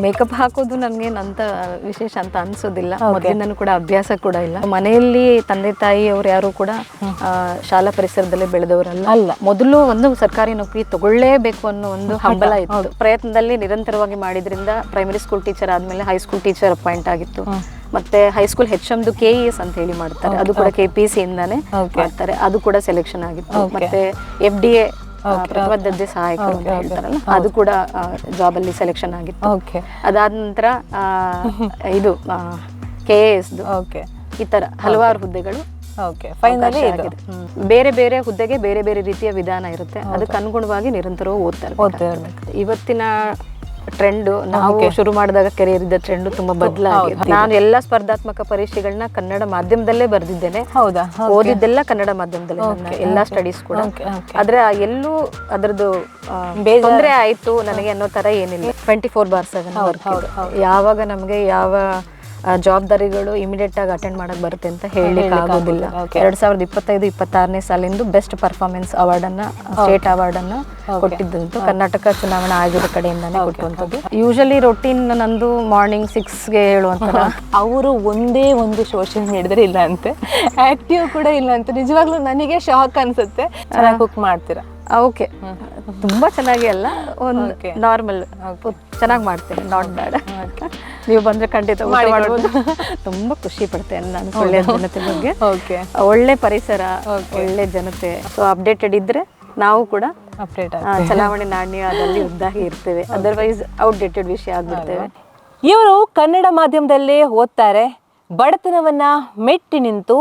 Makeup ಹಾಕೋದು ನನಗೇನಂತ ವಿಶೇಷ ಅಂತ ಅನ್ಸೋದಿಲ್ಲ. ಮೊದಲಿಂದನೂ ಕೂಡ ಅಭ್ಯಾಸ ಕೂಡ ಇಲ್ಲ. ಮನೆಯಲ್ಲಿ ತಂದೆ ತಾಯಿ ಅವ್ರು ಯಾರು ಕೂಡ ಶಾಲಾ ಪರಿಸರದಲ್ಲಿ ಬೆಳೆದವರಲ್ಲ. ಮೊದಲು ಒಂದು ಸರ್ಕಾರಿ ನೌಕರಿ ತಗೊಳ್ಳೇಬೇಕು ಅನ್ನೋ ಒಂದು ಹಂಬಲ ಇತ್ತು. ಪ್ರಯತ್ನದಲ್ಲಿ ನಿರಂತರವಾಗಿ ಮಾಡಿದ್ರಿಂದ ಪ್ರೈಮರಿ ಸ್ಕೂಲ್ ಟೀಚರ್ ಆದ್ಮೇಲೆ ಹೈಸ್ಕೂಲ್ ಟೀಚರ್ ಅಪಾಯಿಂಟ್ ಆಗಿತ್ತು. ಮತ್ತೆ ಹೈಸ್ಕೂಲ್ HMದು KES ಅಂತ ಹೇಳಿ ಮಾಡ್ತಾರೆ, ಅದು ಕೂಡ KPC ಇಂದಾನೆ ಮಾಡ್ತಾರೆ, ಅದು ಕೂಡ ಸೆಲೆಕ್ಷನ್ ಆಗಿತ್ತು. ಮತ್ತೆ FDA ಪ್ರತಿಭಾ ದರ್ಜೆ ಸಹಾಯಕರು ಅಂತ ಹೇಳ್ತಾರಲ್ಲ, ಅದು ಕೂಡ ಜಾಬ್ ಅಲ್ಲಿ ಸೆಲೆಕ್ಷನ್ ಆಗಿತ್ತು. ಅದಾದ ನಂತರ ಇದು KAS ಈ ತರ ಹಲವಾರು ಹುದ್ದೆಗಳು ಬೇರೆ ಬೇರೆ ಹುದ್ದೆಗೆ ಬೇರೆ ಬೇರೆ ರೀತಿಯ ವಿಧಾನ ಇರುತ್ತೆ. ಅದಕ್ಕೆ ಅನುಗುಣವಾಗಿ ನಿರಂತರವಾಗಿ ಓದ್ತಾ ಇರ್ಬೇಕು. ಇವತ್ತಿನ ಟ್ರೆಂಡ್, ನಾವು ಶುರು ಮಾಡಿದಾಗ ಕೆರಿಯರ್ ಇದ್ದ ಟ್ರೆಂಡ್ ತುಂಬಾ ಬದಲಾಗಿದೆ. ನಾನು ಎಲ್ಲಾ ಸ್ಪರ್ಧಾತ್ಮಕ ಪರೀಕ್ಷೆಗಳನ್ನ ಕನ್ನಡ ಮಾಧ್ಯಮದಲ್ಲೇ ಬರೆದಿದ್ದೇನೆ, ಓದಿದ್ದೆಲ್ಲ ಕನ್ನಡ ಮಾಧ್ಯಮದಲ್ಲೇ, ಎಲ್ಲಾ ಸ್ಟಡೀಸ್ ಕೂಡ. ಆದ್ರೆ ಎಲ್ಲೂ ಅದರದ್ದು ತೊಂದರೆ ಆಯ್ತು ನನಗೆ ಅನ್ನೋ ತರ ಏನಿಲ್ಲ. 24/7 ವರ್ಕ್. ಯಾವಾಗ ನಮ್ಗೆ ಯಾವ ಜವಾಬ್ದಾರಿಗಳು ಇಮಿಡಿಯೇಟ್ ಆಗಿ ಅಟೆಂಡ್ ಮಾಡಕ್ ಬರುತ್ತೆ ಅಂತ ಹೇಳಲಿಕ್ಕೆ ಆಗೋದಿಲ್ಲ. 2025-26ನೇ ಸಾಲಿಂದು ಬೆಸ್ಟ್ ಪರ್ಫಾರ್ಮೆನ್ಸ್ ಅವಾರ್ಡ್ ಅನ್ನ, ಸ್ಟೇಟ್ ಅವಾರ್ಡ್ ಅನ್ನ ಕೊಟ್ಟಿದ್ದಂತೂ ಕರ್ನಾಟಕ ಚುನಾವಣಾ ಆಯೋಗದ ಕಡೆಯಿಂದಾನೇ ಕೊಟ್ಟುವಂಥದ್ದು. ಯೂಶಲಿ ರೊಟೀನ್ ನಂದು ಮಾರ್ನಿಂಗ್ 6ಗೆ ಹೇಳುವಂತ. ಅವರು ಒಂದೇ ಒಂದು ಸೋಷಿಯಲ್ ಮೀಡಿಯಾದಲ್ಲಿ ಇಲ್ಲ ಅಂತೆ, ಆಕ್ಟಿವ್ ಕೂಡ ಇಲ್ಲ ಅಂತ. ನಿಜವಾಗ್ಲೂ ನನಗೆ ಶಾಕ್ ಅನ್ಸುತ್ತೆ. ಚೆನ್ನಾಗಿ ಕುಕ್ ಮಾಡ್ತೀರಾ? ಓಕೆ, ತುಂಬಾ ಚೆನ್ನಾಗಿ ಅಲ್ಲ, ಒಂದು ನಾರ್ಮಲ್ ಚೆನ್ನಾಗಿ ಮಾಡ್ತೇನೆ, ನಾಟ್ ಬ್ಯಾಡ್. ನೀವು ಬಂದ್ರೆ ಖಂಡಿತ ಮಾಡ್ಬೋದು. ತುಂಬಾ ಖುಷಿ ಪಡ್ತೇನೆ ನಾನು ಒಳ್ಳೆ ಜನತೆ ಬಗ್ಗೆ. ಒಳ್ಳೆ ಪರಿಸರ, ಒಳ್ಳೆ ಜನತೆ. ಸೊ ಅಪ್ಡೇಟೆಡ್ ಇದ್ರೆ ನಾವು ಕೂಡ ಚಲಾವಣೆ ನಾಣ್ಯದಲ್ಲಿ ಉದ್ದಾಗಿ ಇರ್ತೇವೆ, ಅದರ್ವೈಸ್ ಔಟ್ಡೇಟೆಡ್ ವಿಷಯ ಆಗ್ಬಿಡ್ತೇವೆ. ಇವರು ಕನ್ನಡ ಮಾಧ್ಯಮದಲ್ಲೇ ಓದ್ತಾರೆ. ಬಡತನವನ್ನ ಮೆಟ್ಟಿ ನಿಂತು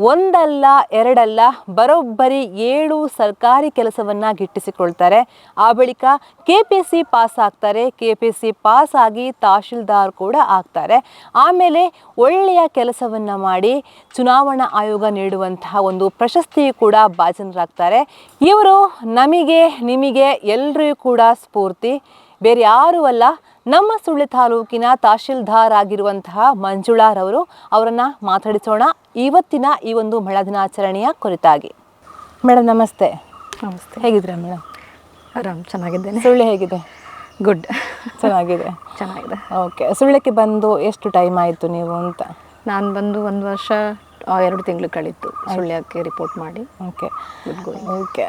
ಒಂದಲ್ಲ ಎರಡಲ್ಲ ಬರೋಬ್ಬರಿ 7 ಸರ್ಕಾರಿ ಕೆಲಸವನ್ನ ಗಿಟ್ಟಿಸಿಕೊಳ್ತಾರೆ. ಆ ಬಳಿಕ KPC ಪಾಸ್ ಆಗ್ತಾರೆ. KPC ಪಾಸ್ ಆಗಿ ತಹಶೀಲ್ದಾರ್ ಕೂಡ ಆಗ್ತಾರೆ. ಆಮೇಲೆ ಒಳ್ಳೆಯ ಕೆಲಸವನ್ನ ಮಾಡಿ ಚುನಾವಣಾ ಆಯೋಗ ನೀಡುವಂತಹ ಒಂದು ಪ್ರಶಸ್ತಿಯು ಕೂಡ ಭಾಜನರಾಗ್ತಾರೆ. ಇವರು ನಮಗೆ ನಿಮಗೆ ಎಲ್ಲರಿಗೂ ಕೂಡ ಸ್ಫೂರ್ತಿ. ಬೇರೆ ಯಾರೂ ಅಲ್ಲ, ನಮ್ಮ ಸುಳ್ಯ ತಾಲೂಕಿನ ತಹಶೀಲ್ದಾರ್ ಆಗಿರುವಂತಹ ಮಂಜುಳಾರವರು. ಅವರನ್ನು ಮಾತಾಡಿಸೋಣ ಇವತ್ತಿನ ಈ ಒಂದು ಮಹಿಳಾ ದಿನಾಚರಣೆಯ ಕುರಿತಾಗಿ. ಮೇಡಮ್ ನಮಸ್ತೆ. ನಮಸ್ತೆ. ಹೇಗಿದ್ದೀರಾ ಮೇಡಮ್? ಆರಾಮ್, ಚೆನ್ನಾಗಿದ್ದೇನೆ. ಸುಳ್ಯ ಹೇಗಿದೆ? ಗುಡ್, ಚೆನ್ನಾಗಿದೆ. ಓಕೆ. ಸುಳ್ಯಕ್ಕೆ ಬಂದು ಎಷ್ಟು ಟೈಮ್ ಆಯಿತು ನೀವು ಅಂತ? ನಾನು ಬಂದು 1 ವರ್ಷ 2 ತಿಂಗಳು ಕಳೀತು ಸುಳ್ಯಕ್ಕೆ ರಿಪೋರ್ಟ್ ಮಾಡಿ. ಓಕೆ.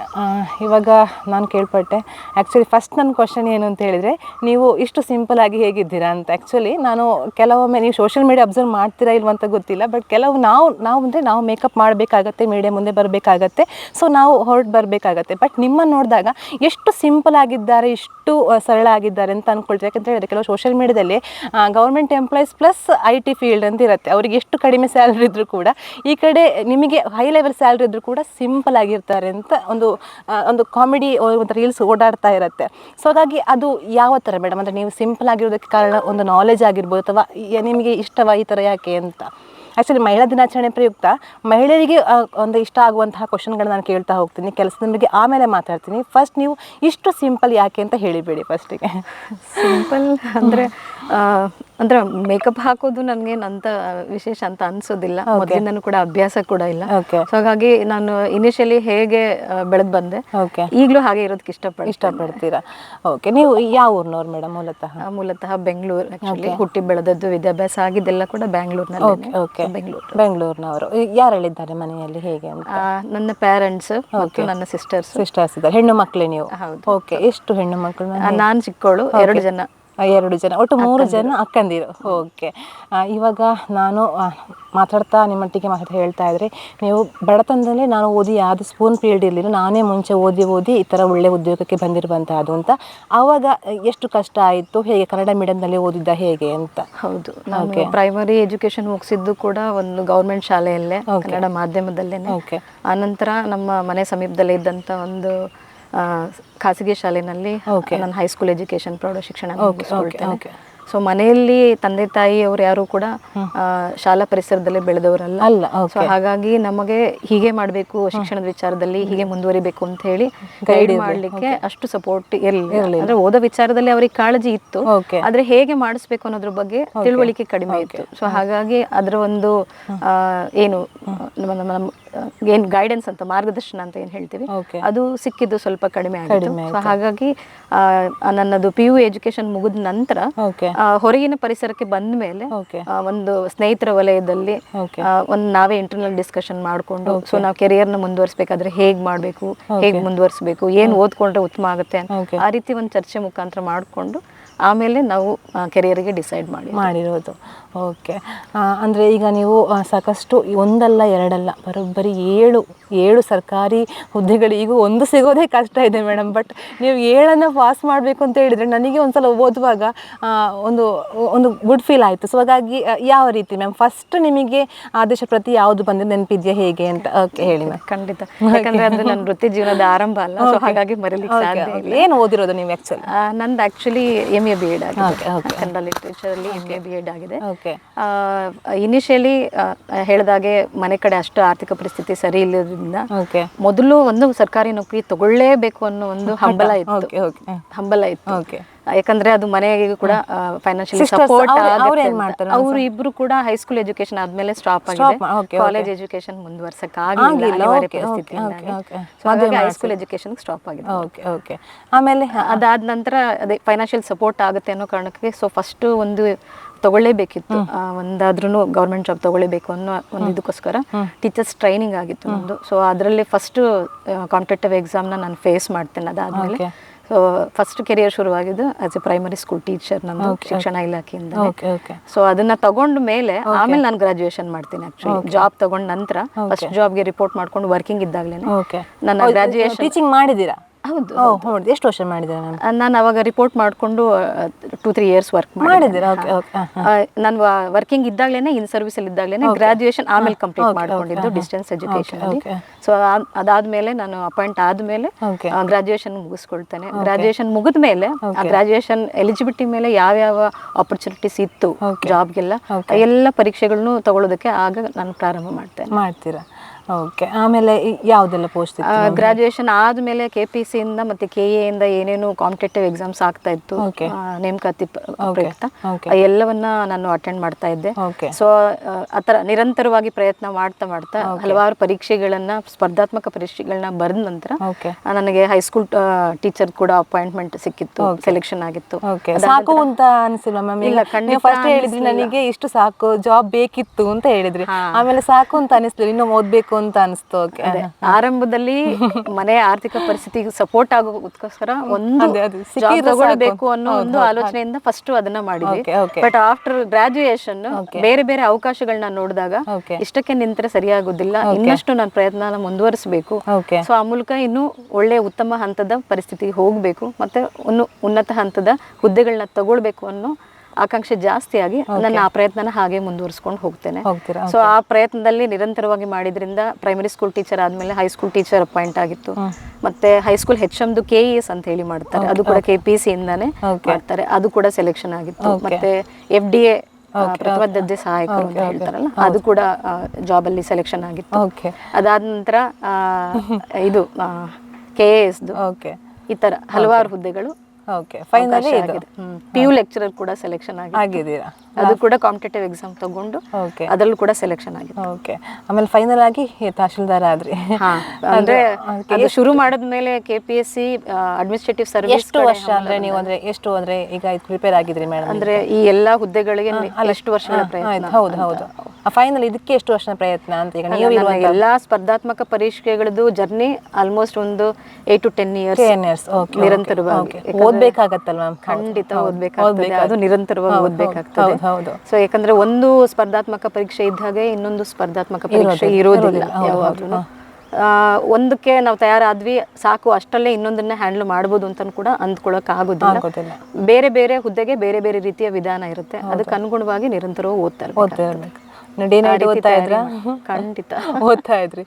ಇವಾಗ ನಾನು ಕೇಳ್ಪಟ್ಟೆ, ಆ್ಯಕ್ಚುಲಿ ಫಸ್ಟ್ ನನ್ನ ಕ್ವಶನ್ ಏನು ಅಂತ ಹೇಳಿದರೆ, ನೀವು ಇಷ್ಟು ಸಿಂಪಲ್ ಆಗಿ ಹೇಗಿದ್ದೀರಾ ಅಂತ. ಆ್ಯಕ್ಚುಲಿ ನಾನು ಕೆಲವೊಮ್ಮೆ, ನೀವು ಸೋಷಿಯಲ್ ಮೀಡಿಯಾ ಅಬ್ಸರ್ವ್ ಮಾಡ್ತೀರಾ ಇಲ್ವಂತ ಗೊತ್ತಿಲ್ಲ, ಬಟ್ ಕೆಲವು ನಾವು ಮೇಕಪ್ ಮಾಡಬೇಕಾಗತ್ತೆ, ಮೀಡಿಯಾ ಮುಂದೆ ಬರಬೇಕಾಗತ್ತೆ, ಸೊ ನಾವು ಹೊರಟು ಬರಬೇಕಾಗತ್ತೆ. ಬಟ್ ನಿಮ್ಮನ್ನು ನೋಡಿದಾಗ ಎಷ್ಟು ಸಿಂಪಲ್ ಆಗಿದ್ದಾರೆ, ಇಷ್ಟು ಸರಳ ಆಗಿದ್ದಾರೆ ಅಂತ ಅಂದ್ಕೊಳ್ತೀವಿ. ಯಾಕಂತ ಹೇಳಿದ್ರೆ ಕೆಲವು ಸೋಷಿಯಲ್ ಮೀಡಿಯಾದಲ್ಲಿ government employees plus IT field ಅಂತ ಇರುತ್ತೆ. ಅವರಿಗೆ ಎಷ್ಟು ಕಡಿಮೆ ಸ್ಯಾಲ್ರಿ ಇದ್ದರೂ ಕೂಡ, ಈ ಕಡೆ ನಿಮಗೆ ಹೈ ಲೆವೆಲ್ ಸ್ಯಾಲ್ರಿ ಇದ್ರೂ ಕೂಡ ಸಿಂಪಲ್ ಆಗಿರ್ತಾರೆ ಅಂತ ಒಂದು ಕಾಮಿಡಿ ಒಂದು ರೀಲ್ಸ್ ಓಡಾಡ್ತಾ ಇರುತ್ತೆ. ಸೊ ಹಾಗಾಗಿ ಅದು ಯಾವ ಥರ ಮೇಡಮ್? ಅಂದರೆ ನೀವು ಸಿಂಪಲ್ ಆಗಿರೋದಕ್ಕೆ ಕಾರಣ ಒಂದು ನಾಲೆಜ್ ಆಗಿರ್ಬೋದು, ಅಥವಾ ನಿಮಗೆ ಇಷ್ಟವಾ ಈ ಥರ ಯಾಕೆ ಅಂತ? ಆ್ಯಕ್ಚುಲಿ ಮಹಿಳಾ ದಿನಾಚರಣೆ ಪ್ರಯುಕ್ತ ಮಹಿಳೆಯರಿಗೆ ಒಂದು ಇಷ್ಟ ಆಗುವಂತಹ ಕ್ವಶನ್ಗಳನ್ನ ನಾನು ಕೇಳ್ತಾ ಹೋಗ್ತೀನಿ, ಕೆಲಸದ ಬಗ್ಗೆ ಆಮೇಲೆ ಮಾತಾಡ್ತೀನಿ. ಫಸ್ಟ್ ನೀವು ಇಷ್ಟು ಸಿಂಪಲ್ ಯಾಕೆ ಅಂತ ಹೇಳಿಬೇಡಿ ಫಸ್ಟಿಗೆ. ಸಿಂಪಲ್ ಅಂದ್ರೆ ಮೇಕಪ್ ಹಾಕೋದು ನನಗೇನಂತ ವಿಶೇಷ ಅಂತ ಅನ್ಸೋದಿಲ್ಲ. ಮೊದಲಿಂದನೂ ಕೂಡ ಅಭ್ಯಾಸ ಕೂಡ ಇಲ್ಲ. ಸೊ ಹಾಗಾಗಿ ನಾನು ಇನಿಷಿಯಲಿ ಹೇಗೆ ಬೆಳೆದು ಬಂದೆ, ಈಗಲೂ ಹಾಗೆ ಇರೋದಕ್ಕೆ ಇಷ್ಟಪಡ್ತೀರಾ? ಓಕೆ. ನೀವು ಯಾವ ಊರಿನವ್ರು ಮೇಡಮ್? ಮೂಲತಃ ಬೆಂಗಳೂರು. ಆಕ್ಚುಲಿ ಹುಟ್ಟಿ ಬೆಳೆದದ್ದು, ವಿದ್ಯಾಭ್ಯಾಸ ಆಗಿದ್ದೆಲ್ಲ ಕೂಡ ಬೆಂಗಳೂರಿನಲ್ಲಿ. ಬೆಂಗಳೂರಿನವರು. ಯಾರು ಹೇಳಿದ್ದಾರೆ ಮನೆಯಲ್ಲಿ ಹೇಗೆ ಅಂತ? ನನ್ನ ಪೇರೆಂಟ್ಸ್ ಮತ್ತು ನನ್ನ ಸಿಸ್ಟರ್ಸ್ ಇದ್ದಾರೆ. ಹೆಣ್ಣು ಮಕ್ಕಳೇ ನೀವು? ಓಕೆ. ಎಷ್ಟು ಹೆಣ್ಣು ಮಕ್ಕಳು? ನಾನು ಚಿಕ್ಕವಳು, 2 ಜನ. 2 ಜನ, ಒಟ್ಟು 3 ಜನ ಅಕ್ಕಂದಿರು. ಓಕೆ. ಇವಾಗ ನಾನು ಮಾತಾಡ್ತಾ ನಿಮ್ಮೊಟ್ಟಿಗೆ ಹೇಳ್ತಾ ಇದ್ರೆ, ನೀವು ಬಡತನದಲ್ಲೇ ನಾನು ಓದಿ ಯಾವುದು ಸ್ಪೂನ್ ಫೀಲ್ಡ್ ಇರಲಿಲ್ಲ, ನಾನೇ ಮುಂಚೆ ಓದಿ ಈ ಥರ ಒಳ್ಳೆ ಉದ್ಯೋಗಕ್ಕೆ ಬಂದಿರುವಂತಹದ್ದು ಅಂತ. ಆವಾಗ ಎಷ್ಟು ಕಷ್ಟ ಆಯಿತು, ಹೇಗೆ ಕನ್ನಡ ಮೀಡಿಯಂನಲ್ಲಿ ಓದಿದ್ದ ಹೇಗೆ ಅಂತ? ಹೌದು, ನಾನು ಪ್ರೈಮರಿ ಎಜುಕೇಶನ್ ಮುಗಿಸಿದ್ದು ಕೂಡ ಒಂದು ಗೌರ್ಮೆಂಟ್ ಶಾಲೆಯಲ್ಲೇ, ಕನ್ನಡ ಮಾಧ್ಯಮದಲ್ಲೇನೆ. ಆನಂತರ ನಮ್ಮ ಮನೆ ಸಮೀಪದಲ್ಲೇ ಇದ್ದಂಥ ಒಂದು ಖಾಸಗಿ ಶಾಲೆಯಲ್ಲಿ ನಾನು ಹೈಸ್ಕೂಲ್ ಎಜುಕೇಶನ್, ಪ್ರೌಢ ಶಿಕ್ಷಣ ಮುಗಿಸ್ಕೊಳ್ತೇನೆ. ಸೊ ಮನೆಯಲ್ಲಿ ತಂದೆ ತಾಯಿ ಅವರು ಯಾರು ಕೂಡ ಶಾಲಾ ಪರಿಸರದಲ್ಲೇ ಬೆಳೆದವರಲ್ಲ. ಸೊ ಹಾಗಾಗಿ ನಮಗೆ ಹೀಗೆ ಮಾಡಬೇಕು, ಶಿಕ್ಷಣದ ವಿಚಾರದಲ್ಲಿ ಹೀಗೆ ಮುಂದುವರಿಬೇಕು ಅಂತ ಹೇಳಿ ಗೈಡ್ ಮಾಡ್ಲಿಕ್ಕೆ ಅಷ್ಟು ಸಪೋರ್ಟ್ ಇರಲಿಲ್ಲ. ಅಂದ್ರೆ ಓದೋ ವಿಚಾರದಲ್ಲಿ ಅವ್ರಿಗೆ ಕಾಳಜಿ ಇತ್ತು, ಆದ್ರೆ ಹೇಗೆ ಮಾಡಿಸ್ಬೇಕು ಅನ್ನೋದ್ರ ಬಗ್ಗೆ ತಿಳುವಳಿಕೆ ಕಡಿಮೆ ಇತ್ತು. ಸೊ ಹಾಗಾಗಿ ಅದರ ಒಂದು ಏನು ಏನು ಗೈಡೆನ್ಸ್ ಅಂತ, ಮಾರ್ಗದರ್ಶನ ಅಂತ ಏನು ಹೇಳ್ತೀವಿ, ಅದು ಸಿಕ್ಕಿದ್ದು ಸ್ವಲ್ಪ ಕಡಿಮೆ ಆಗಿತ್ತು. ಸೊ ಹಾಗಾಗಿ ನನ್ನದು PU ಎಜುಕೇಶನ್ ಮುಗಿದ ನಂತರ ಹೊರಗಿನ ಪರಿಸರಕ್ಕೆ ಬಂದ ಮೇಲೆ ಒಂದು ಸ್ನೇಹಿತರ ವಲಯದಲ್ಲಿ ಒಂದು ನಾವೇ ಇಂಟರ್ನಲ್ ಡಿಸ್ಕಷನ್ ಮಾಡಿಕೊಂಡು, ಸೊ ನಾವು ಕೆರಿಯರ್ನ ಮುಂದುವರಿಸಬೇಕಾದ್ರೆ ಹೇಗೆ ಮಾಡಬೇಕು, ಹೇಗೆ ಮುಂದುವರಿಸಬೇಕು, ಏನು ಓದ್ಕೊಂಡ್ರೆ ಉತ್ತಮ ಆಗುತ್ತೆ ಆ ರೀತಿ ಒಂದು ಚರ್ಚೆ ಮುಖಾಂತರ ಮಾಡಿಕೊಂಡು ಆಮೇಲೆ ನಾವು ಕೆರಿಯರ್ಗೆ ಡಿಸೈಡ್ ಮಾಡಿರೋದು. ಓಕೆ. ಅಂದರೆ ಈಗ ನೀವು ಸಾಕಷ್ಟು ಒಂದಲ್ಲ ಎರಡಲ್ಲ ಬರೋಬ್ಬರಿ 7 ಸರ್ಕಾರಿ ಹುದ್ದೆಗಳಿಗೂ ಒಂದು ಸಿಗೋದೇ ಕಷ್ಟ ಇದೆ ಮೇಡಮ್. ಬಟ್ ನೀವು 7 ಪಾಸ್ ಮಾಡಬೇಕು ಅಂತ ಹೇಳಿದರೆ ನನಗೆ ಒಂದ್ಸಲ ಓದುವಾಗ ಒಂದು ಗುಡ್ ಫೀಲ್ ಆಯಿತು. ಸೊ ಹಾಗಾಗಿ ಯಾವ ರೀತಿ ಮ್ಯಾಮ್ ಫಸ್ಟ್ ನಿಮಗೆ ಆದೇಶ ಪ್ರತಿ ಯಾವುದು ಬಂದಿದೆ ನೆನಪಿದೆಯಾ ಹೇಗೆ ಅಂತ? ಓಕೆ, ಹೇಳಿ ಮ್ಯಾಮ್. ಖಂಡಿತ, ಯಾಕಂದರೆ ಅದು ನನ್ನ ವೃತ್ತಿ ಜೀವನದ ಆರಂಭ ಅಲ್ಲ, ಸೊ ಹಾಗಾಗಿ ಮರೀಲಿಕ್ಕೆ ಸಾಧ್ಯ ಇಲ್ಲ. ಏನು ಓದಿರೋದು ನೀವು ಆ್ಯಕ್ಚುಲಿ? ನಂದು ಆ್ಯಕ್ಚುಲಿ MA BEd ಆಗಿದೆ, ಕನ್ನಡ ಲಿಟ್ರೇಚರಲ್ಲಿ MA BEd ಆಗಿದೆ. ಇನಿಷಿಯಲಿ ಹೇಳಿದಾಗೆ ಮನೆ ಕಡೆ ಅಷ್ಟು ಆರ್ಥಿಕ ಪರಿಸ್ಥಿತಿ ಸರಿ ಇಲ್ಲದ್ರಿಂದ ಮೊದಲು ಒಂದು ಸರ್ಕಾರಿ ನೌಕರಿ ತಗೊಳ್ಳೇಬೇಕು ಅನ್ನೋ ಒಂದು ಹಂಬಲ ಇತ್ತು. ಯಾಕಂದ್ರೆ ಅದು ಮನೆಗೆ ಕೂಡ ಫೈನಾನ್ಷಿಯಲಿ ಸಪೋರ್ಟ್ ಆಗುತ್ತೆ. ಅವರು ಇಬ್ರು ಕೂಡ ಹೈಸ್ಕೂಲ್ ಎಜುಕೇಶನ್ ಆದ್ಮೇಲೆ ಸ್ಟಾಪ್ ಆಗಿದೆ, ಕಾಲೇಜ್ ಎಜುಕೇಶನ್ ಮುಂದುವರ್ಸಕ್ ಆಗಿಲ್ಲ ಪರಿಸ್ಥಿತಿಯಿಂದಾಗಿ. ಸೊ ಹಾಗಾಗಿ ಹೈಸ್ಕೂಲ್ ಎಜುಕೇಶನ್ ಸ್ಟಾಪ್ ಆಗಿದೆ. ಆಮೇಲೆ ಅದಾದ ನಂತರ ಅದೇ ಫೈನಾನ್ಷಿಯಲ್ ಸಪೋರ್ಟ್ ಆಗುತ್ತೆ ಅನ್ನೋ ಕಾರಣಕ್ಕೆ ಸೊ ಫಸ್ಟ್ ಒಂದು ತಗೊಳ್ಳೇಬೇಕಿತ್ತು, ಒಂದಾದ್ರೂ ಗೌರ್ಮೆಂಟ್ ಜಾಬ್ ತಗೊಳ್ಳೇಬೇಕು ಅನ್ನೋ ಒಂದು ಇದಕ್ಕೋಸ್ಕರ ಟೀಚರ್ಸ್ ಟ್ರೈನಿಂಗ್ ಆಗಿತ್ತು ನಮ್ಮದು. ಸೊ ಅದರಲ್ಲಿ ಫಸ್ಟ್ ಕಾಂಪಿಟೇಟಿವ್ ಎಕ್ಸಾಮ್ನ ನಾನು ಫೇಸ್ ಮಾಡ್ತೇನೆ. ಅದಾದಮೇಲೆ ಸೊ ಫಸ್ಟ್ ಕೆರಿಯರ್ ಶುರುವಾಗಿದ್ದು as A primary school teacher ನಮ್ಮ ಶಿಕ್ಷಣ ಇಲಾಖೆಯಿಂದ. ಸೊ ಅದನ್ನ ತಗೊಂಡ ಮೇಲೆ ಆಮೇಲೆ ನಾನು ಗ್ರಾಜುಯೇಷನ್ ಮಾಡ್ತೀನಿ. ಆಕ್ಚುಲಿ ಜಾಬ್ ತಗೊಂಡ ನಂತರ ಫಸ್ಟ್ ಜಾಬ್ಗೆ ರಿಪೋರ್ಟ್ ಮಾಡ್ಕೊಂಡು ವರ್ಕಿಂಗ್ ಇದ್ದಾಗಲೇ ನನ್ನ ಗ್ರಾಜುಯೇಷನ್. ಟೀಚಿಂಗ್ ಮಾಡಿದ್ದೀರಾ? ಹೌದು. ಎಷ್ಟು ವರ್ಷ ಮಾಡಿದ್ದೀರಾ? ನಾನು ಅವಾಗ ರಿಪೋರ್ಟ್ ಮಾಡಿಕೊಂಡು 2-3 years ವರ್ಕ್ ಮಾಡಿದ್ದೀರಾ? ನಾನು ವರ್ಕಿಂಗ್ ಇದ್ದಾಗಲೇ ಇನ್ ಸರ್ವಿಸಲ್ಲಿ ಇದ್ದಾಗಲೇ ಗ್ರಾಜುಯೇಷನ್ ಆಮೇಲೆ ಕಂಪ್ಲೀಟ್ ಮಾಡ್ಕೊಂಡಿದ್ದು ಡಿಸ್ಟೆನ್ಸ್ ಎಜುಕೇಶನ್ ಅಲ್ಲಿ. ಸೊ ಅದಾದ್ಮೇಲೆ ನಾನು ಅಪಾಯಿಂಟ್ ಆದ್ಮೇಲೆ ಗ್ರಾಜುಯೇಷನ್ ಮುಗಿಸ್ಕೊಳ್ತೇನೆ. ಗ್ರಾಜುಯೇಷನ್ ಮುಗಿದ ಮೇಲೆ ಗ್ರಾಜುಯೇಷನ್ ಎಲಿಜಿಬಿಲಿಟಿ ಮೇಲೆ ಯಾವ್ಯಾವ ಆಪರ್ಚುನಿಟೀಸ್ ಇತ್ತು ಜಾಬ್ಗೆಲ್ಲ ಎಲ್ಲ ಪರೀಕ್ಷೆಗಳನ್ನು ತಗೊಳ್ಳೋದಕ್ಕೆ ಆಗ ನಾನು ಪ್ರಾರಂಭ ಮಾಡ್ತೀರಾ? ಓಕೆ. ಆಮೇಲೆ ಯಾವುದೆಲ್ಲ ಪೋಸ್ಟ್? ಗ್ರಾಜುಯೇಷನ್ ಆದಮೇಲೆ KPC ಇಂದ ಮತ್ತೆ KA ಇಂದ ಏನೇನು ಕಾಂಪಿಟೇಟಿವ್ ಎಕ್ಸಾಮ್ಸ್ ಆಗ್ತಾ ಇತ್ತು ನೇಮಕಾತಿ ಪ್ರಯುಕ್ತ ಎಲ್ಲವನ್ನ ನಾನು ಅಟೆಂಡ್ ಮಾಡ್ತಾ ಇದ್ದೆ. ಸೊ ಆತರ ನಿರಂತರವಾಗಿ ಪ್ರಯತ್ನ ಮಾಡ್ತಾ ಹಲವಾರು ಪರೀಕ್ಷೆಗಳನ್ನ, ಸ್ಪರ್ಧಾತ್ಮಕ ಪರೀಕ್ಷೆಗಳನ್ನ ಬರೆದ ನಂತರ ನನಗೆ ಹೈಸ್ಕೂಲ್ ಟೀಚರ್ ಕೂಡ ಅಪಾಯಿಂಟ್ಮೆಂಟ್ ಸಿಕ್ಕಿತ್ತು, ಸೆಲೆಕ್ಷನ್ ಆಗಿತ್ತು. ಸಾಕು ಅಂತ ಅನಿಸಿಲ್ಲ ಮ್ಯಾಮ್? ಇಲ್ಲ, ಫಸ್ಟ್ ಹೇಳಿದ್ರಿ ನನಗೆ ಇಷ್ಟು ಸಾಕು, ಜಾಬ್ ಬೇಕಿತ್ತು ಅಂತ ಹೇಳಿದ್ರಿ, ಆಮೇಲೆ ಸಾಕು ಅಂತ ಅನಿಸ್ಲಿಲ್ಲ, ಇನ್ನೂ ಓದ್ಬೇಕು ಅಂತ ಅನಿಸ್ತು? ಆರಂಭದಲ್ಲಿ ಮನೆ ಆರ್ಥಿಕ ಪರಿಸ್ಥಿತಿಗೆ ಸಪೋರ್ಟ್ ಆಗೋದಕ್ಕೋಸ್ಕರ ಒಂದು ಜಾಬ್ ತಗೊಳ್ಬೇಕು ಅನ್ನೋ ಒಂದು ಆಲೋಚನೆಯಿಂದ ಫಸ್ಟ್ ಅದನ್ನ ಮಾಡಿದ್ವಿ. ಬಟ್ ಆಫ್ಟರ್ ಗ್ರಾಜುಯೇಷನ್ ಬೇರೆ ಬೇರೆ ಅವಕಾಶಗಳನ್ನ ನೋಡಿದಾಗ ಇಷ್ಟಕ್ಕೆ ನಿಂತರೆ ಸರಿಯಾಗೋದಿಲ್ಲ, ಇನ್ನಷ್ಟು ನಾನು ಪ್ರಯತ್ನ ಮುಂದುವರಿಸಬೇಕು. ಸೊ ಆ ಮೂಲಕ ಇನ್ನು ಒಳ್ಳೆ ಉತ್ತಮ ಹಂತದ ಪರಿಸ್ಥಿತಿಗೆ ಹೋಗ್ಬೇಕು, ಮತ್ತೆ ಉನ್ನತ ಹಂತದ ಹುದ್ದೆಗಳನ್ನ ತಗೊಳ್ಬೇಕು ಅನ್ನೋ ಆಕಾಂಕ್ಷೆ ಜಾಸ್ತಿ ಆಗಿ ನನ್ನ ಆ ಪ್ರಯತ್ನನ ಹಾಗೆ ಮುಂದುವರಿಸ್ಕೊಂಡು ಹೋಗ್ತೇನೆ. ಸೊ ಆ ಪ್ರಯತ್ನದಲ್ಲಿ ನಿರಂತರವಾಗಿ ಮಾಡಿದ್ರಿಂದ ಪ್ರೈಮರಿ ಸ್ಕೂಲ್ ಟೀಚರ್ ಆದ್ಮೇಲೆ ಹೈಸ್ಕೂಲ್ ಟೀಚರ್ ಅಪಾಯಿಂಟ್ ಆಗಿತ್ತು. ಮತ್ತೆ ಹೈಸ್ಕೂಲ್ HMದು KES ಅಂತ ಹೇಳಿ ಮಾಡ್ತಾರೆ, ಅದು ಕೂಡ KPC ಇಂದಾನೆ ಮಾಡ್ತಾರೆ, ಅದು ಕೂಡ ಸೆಲೆಕ್ಷನ್ ಆಗಿತ್ತು. ಮತ್ತೆ FDA ಪ್ರಥಮ ದರ್ಜೆ ಸಹಾಯಕರು ಅಂತ ಹೇಳ್ತಾರಲ್ಲ, ಅದು ಕೂಡ ಜಾಬ್ ಅಲ್ಲಿ ಸೆಲೆಕ್ಷನ್ ಆಗಿತ್ತು. ಅದಾದ ನಂತರ ಇದು KASದು ಈ ತರ ಹಲವಾರು ಹುದ್ದೆಗಳು ಫೈನಲಿ PU ಲೆಕ್ಚರರ್ ಕೂಡ ಸೆಲೆಕ್ಷನ್ ಆಗಿದ್ದೀರಾ? ಅದು ಕೂಡ ಕಾಂಪಿಟೇಟಿವ್ ಎಕ್ಸಾಮ್ ತಗೊಂಡು ಅದರಲ್ಲೂ ಕೂಡ ಸೆಲೆಕ್ಷನ್ ಆಗಿದೆ. ಆಮೇಲೆ ಫೈನಲ್ ಆಗಿ ತಹಶೀಲ್ದಾರ್ ಆದ್ರಿ. ಅಂದ್ರೆ ಅದು ಶುರು ಮಾಡಿದ್ಮೇಲೆ KPSC ಅಡ್ಮಿನಿಸ್ಟ್ರೇಟಿವ್ ಸರ್ವಿಸ್. ಎಷ್ಟು ವರ್ಷ ಅಂದ್ರೆ ನೀವು ಅಂದ್ರೆ ಈಗ ಪ್ರಿಪೇರ್ ಆಗಿದ್ರಿ ಮೇಡಮ್? ಅಂದ್ರೆ ಈ ಎಲ್ಲಾ ಹುದ್ದೆಗಳಿಗೆ ಎಷ್ಟು ವರ್ಷಗಳ ಪ್ರಯತ್ನ? ಹೌದು. ಫೈನಲ್ ಇದಕ್ಕೆ ಎಷ್ಟು ವರ್ಷ ಪ್ರಯತ್ನ ಅಂತ? ಈಗ ನೀವು ಎಲ್ಲಾ ಸ್ಪರ್ಧಾತ್ಮಕ ಪರೀಕ್ಷೆಗಳದ್ದು ಜರ್ನಿ ಆಲ್ಮೋಸ್ಟ್ ಒಂದು 8 to 10 years ನಿರಂತರವಾಗಿ ಓದ್ಬೇಕಾಗತ್ತಲ್ಲ ಮ್ಯಾಮ್? ಖಂಡಿತ ಓದ್ಬೇಕಾಗ್ತದೆ, ಅದು ನಿರಂತರವಾಗಿ ಓದ್ಬೇಕಾಗ್ತದೆ. ಸೊ ಯಾಕಂದ್ರೆ ಒಂದು ಸ್ಪರ್ಧಾತ್ಮಕ ಪರೀಕ್ಷೆ ಇದ್ದಾಗ ಇನ್ನೊಂದು ಸ್ಪರ್ಧಾತ್ಮಕ ಪರೀಕ್ಷೆ ಇರೋದಿಲ್ಲ ಯಾವಾಗ್ಲೂ. ಒಂದಕ್ಕೆ ನಾವು ತಯಾರಾದ್ವಿ ಸಾಕು ಅಷ್ಟಲ್ಲೇ ಇನ್ನೊಂದನ್ನ ಹ್ಯಾಂಡಲ್ ಮಾಡ್ಬೋದು ಅಂತ ಕೂಡ ಅಂದ್ಕೊಳಕ್ ಆಗೋದಿಲ್ಲ. ಬೇರೆ ಬೇರೆ ಹುದ್ದೆಗೆ ಬೇರೆ ಬೇರೆ ರೀತಿಯ ವಿಧಾನ ಇರುತ್ತೆ, ಅದಕ್ಕೆ ಅನುಗುಣವಾಗಿ ನಿರಂತರವಾಗಿ ಓದ್ತಾ ಇರ್ಬೇಕು. ಖಂಡಿತ ಓದ್ತಾ ಇದ್ರಿ.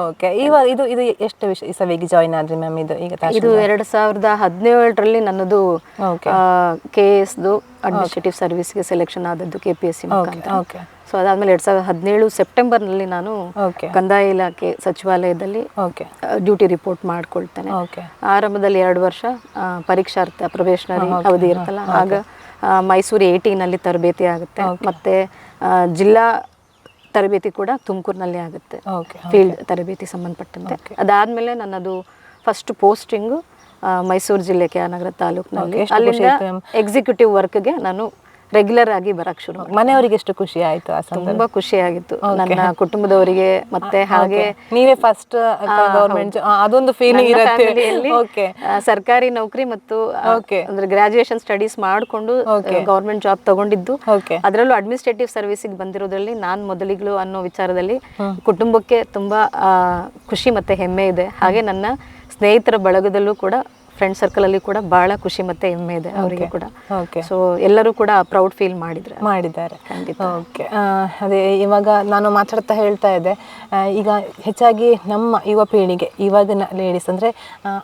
ಓಕೆ. ಇವಾಗ ಇದು ಎಷ್ಟು ಇಸವಿಗೆ ಜಾಯಿನ್ ಆದ್ರಿ ಮ್ಯಾಮ್? ಇದು 2017ರಲ್ಲಿ ನನ್ನದು KSದು ಅಡ್ಮಿನಿಸ್ಟ್ರೇಟಿವ್ ಸರ್ವಿಸ್ಗೆ ಸೆಲೆಕ್ಷನ್ ಆದದ್ದು KPSC ಮುಖಾಂತರ. ಸೊ ಅದಾದ್ಮೇಲೆ 2017 ಸೆಪ್ಟೆಂಬರ್ನಲ್ಲಿ ನಾನು ಕಂದಾಯ ಇಲಾಖೆ ಸಚಿವಾಲಯದಲ್ಲಿ ಡ್ಯೂಟಿ ರಿಪೋರ್ಟ್ ಮಾಡ್ಕೊಳ್ತೇನೆ. ಆರಂಭದಲ್ಲಿ 2 ವರ್ಷ ಪರೀಕ್ಷಾರ್ಥ ಪ್ರೊಬೇಷನರಿ ಅವಧಿ ಇರುತ್ತಲ್ಲ, ಆಗ ಮೈಸೂರು AT ನಲ್ಲಿ ತರಬೇತಿ ಆಗುತ್ತೆ. ಮತ್ತೆ ಜಿಲ್ಲಾ ತರಬೇತಿ ಕೂಡ ತುಮಕೂರಿನಲ್ಲಿ ಆಗುತ್ತೆ, ಓಕೆ ಫೀಲ್ಡ್ ತರಬೇತಿ ಸಂಬಂಧಪಟ್ಟಂತೆ. ಅದಾದಮೇಲೆ ನನ್ನದು ಫಸ್ಟ್ ಪೋಸ್ಟಿಂಗು ಮೈಸೂರು ಜಿಲ್ಲೆ ಕೆ ಆರ್ ನಗರ ತಾಲೂಕಿನಲ್ಲಿ. ಅಲ್ಲಿಂದ ಎಕ್ಸಿಕ್ಯೂಟಿವ್ ವರ್ಕ್ಗೆ ನಾನು ರೆಗ್ಯುಲರ್ ಆಗಿ ಬರಕ್ ಶುರು ಮಾಡಿದೆ. ಮನೆಯವರಿಗೆ ಎಷ್ಟು ಖುಷಿ ಆಯ್ತು ಆ ಸಂದರ್ಭ? ತುಂಬಾ ಖುಷಿ ಆಗಿತ್ತು ನನ್ನ ಕುಟುಂಬದವರಿಗೆ, ಮತ್ತೆ ಹಾಗೆ ನೀವೇ ಫಸ್ಟ್ ಗವರ್ಮೆಂಟ್ ಅದೊಂದು ಫೀಲಿಂಗ್ ಇರುತ್ತೆ. ಸರ್ಕಾರಿ ನೌಕರಿ ಮತ್ತು ಅಂದ್ರೆ ಗ್ರಾಜುಯೇಷನ್ ಸ್ಟಡೀಸ್ ಮಾಡ್ಕೊಂಡು ಗವರ್ಮೆಂಟ್ ಜಾಬ್ ತಗೊಂಡಿದ್ದು, ಅದರಲ್ಲೂ ಅಡ್ಮಿನಿಸ್ಟ್ರೇಟಿವ್ ಸರ್ವಿಸಿಗೆ ಬಂದಿರೋದ್ರಲ್ಲಿ ನಾನ್ ಮೊದಲಿಗ್ಲು ಅನ್ನೋ ವಿಚಾರದಲ್ಲಿ ಕುಟುಂಬಕ್ಕೆ ತುಂಬಾ ಖುಷಿ ಮತ್ತೆ ಹೆಮ್ಮೆ ಇದೆ. ಹಾಗೆ ನನ್ನ ಸ್ನೇಹಿತರ ಬಳಗದಲ್ಲೂ ಕೂಡ, ಫ್ರೆಂಡ್ ಸರ್ಕಲ್ ಅಲ್ಲಿ ಕೂಡ ಬಹಳ ಖುಷಿ ಮತ್ತೆ ಹೆಮ್ಮೆ ಇದೆ ಅವರಿಗೆ ಕೂಡ. ಸೊ ಎಲ್ಲರೂ ಕೂಡ ಪ್ರೌಡ್ ಫೀಲ್ ಮಾಡಿದ್ದಾರೆ. ಓಕೆ, ಅದೇ ಇವಾಗ ನಾನು ಮಾತಾಡ್ತಾ ಹೇಳ್ತಾ ಇದ್ದೆ, ಈಗ ಹೆಚ್ಚಾಗಿ ನಮ್ಮ ಯುವ ಪೀಳಿಗೆ, ಇವಾಗಿನ ಲೇಡೀಸ್ ಅಂದರೆ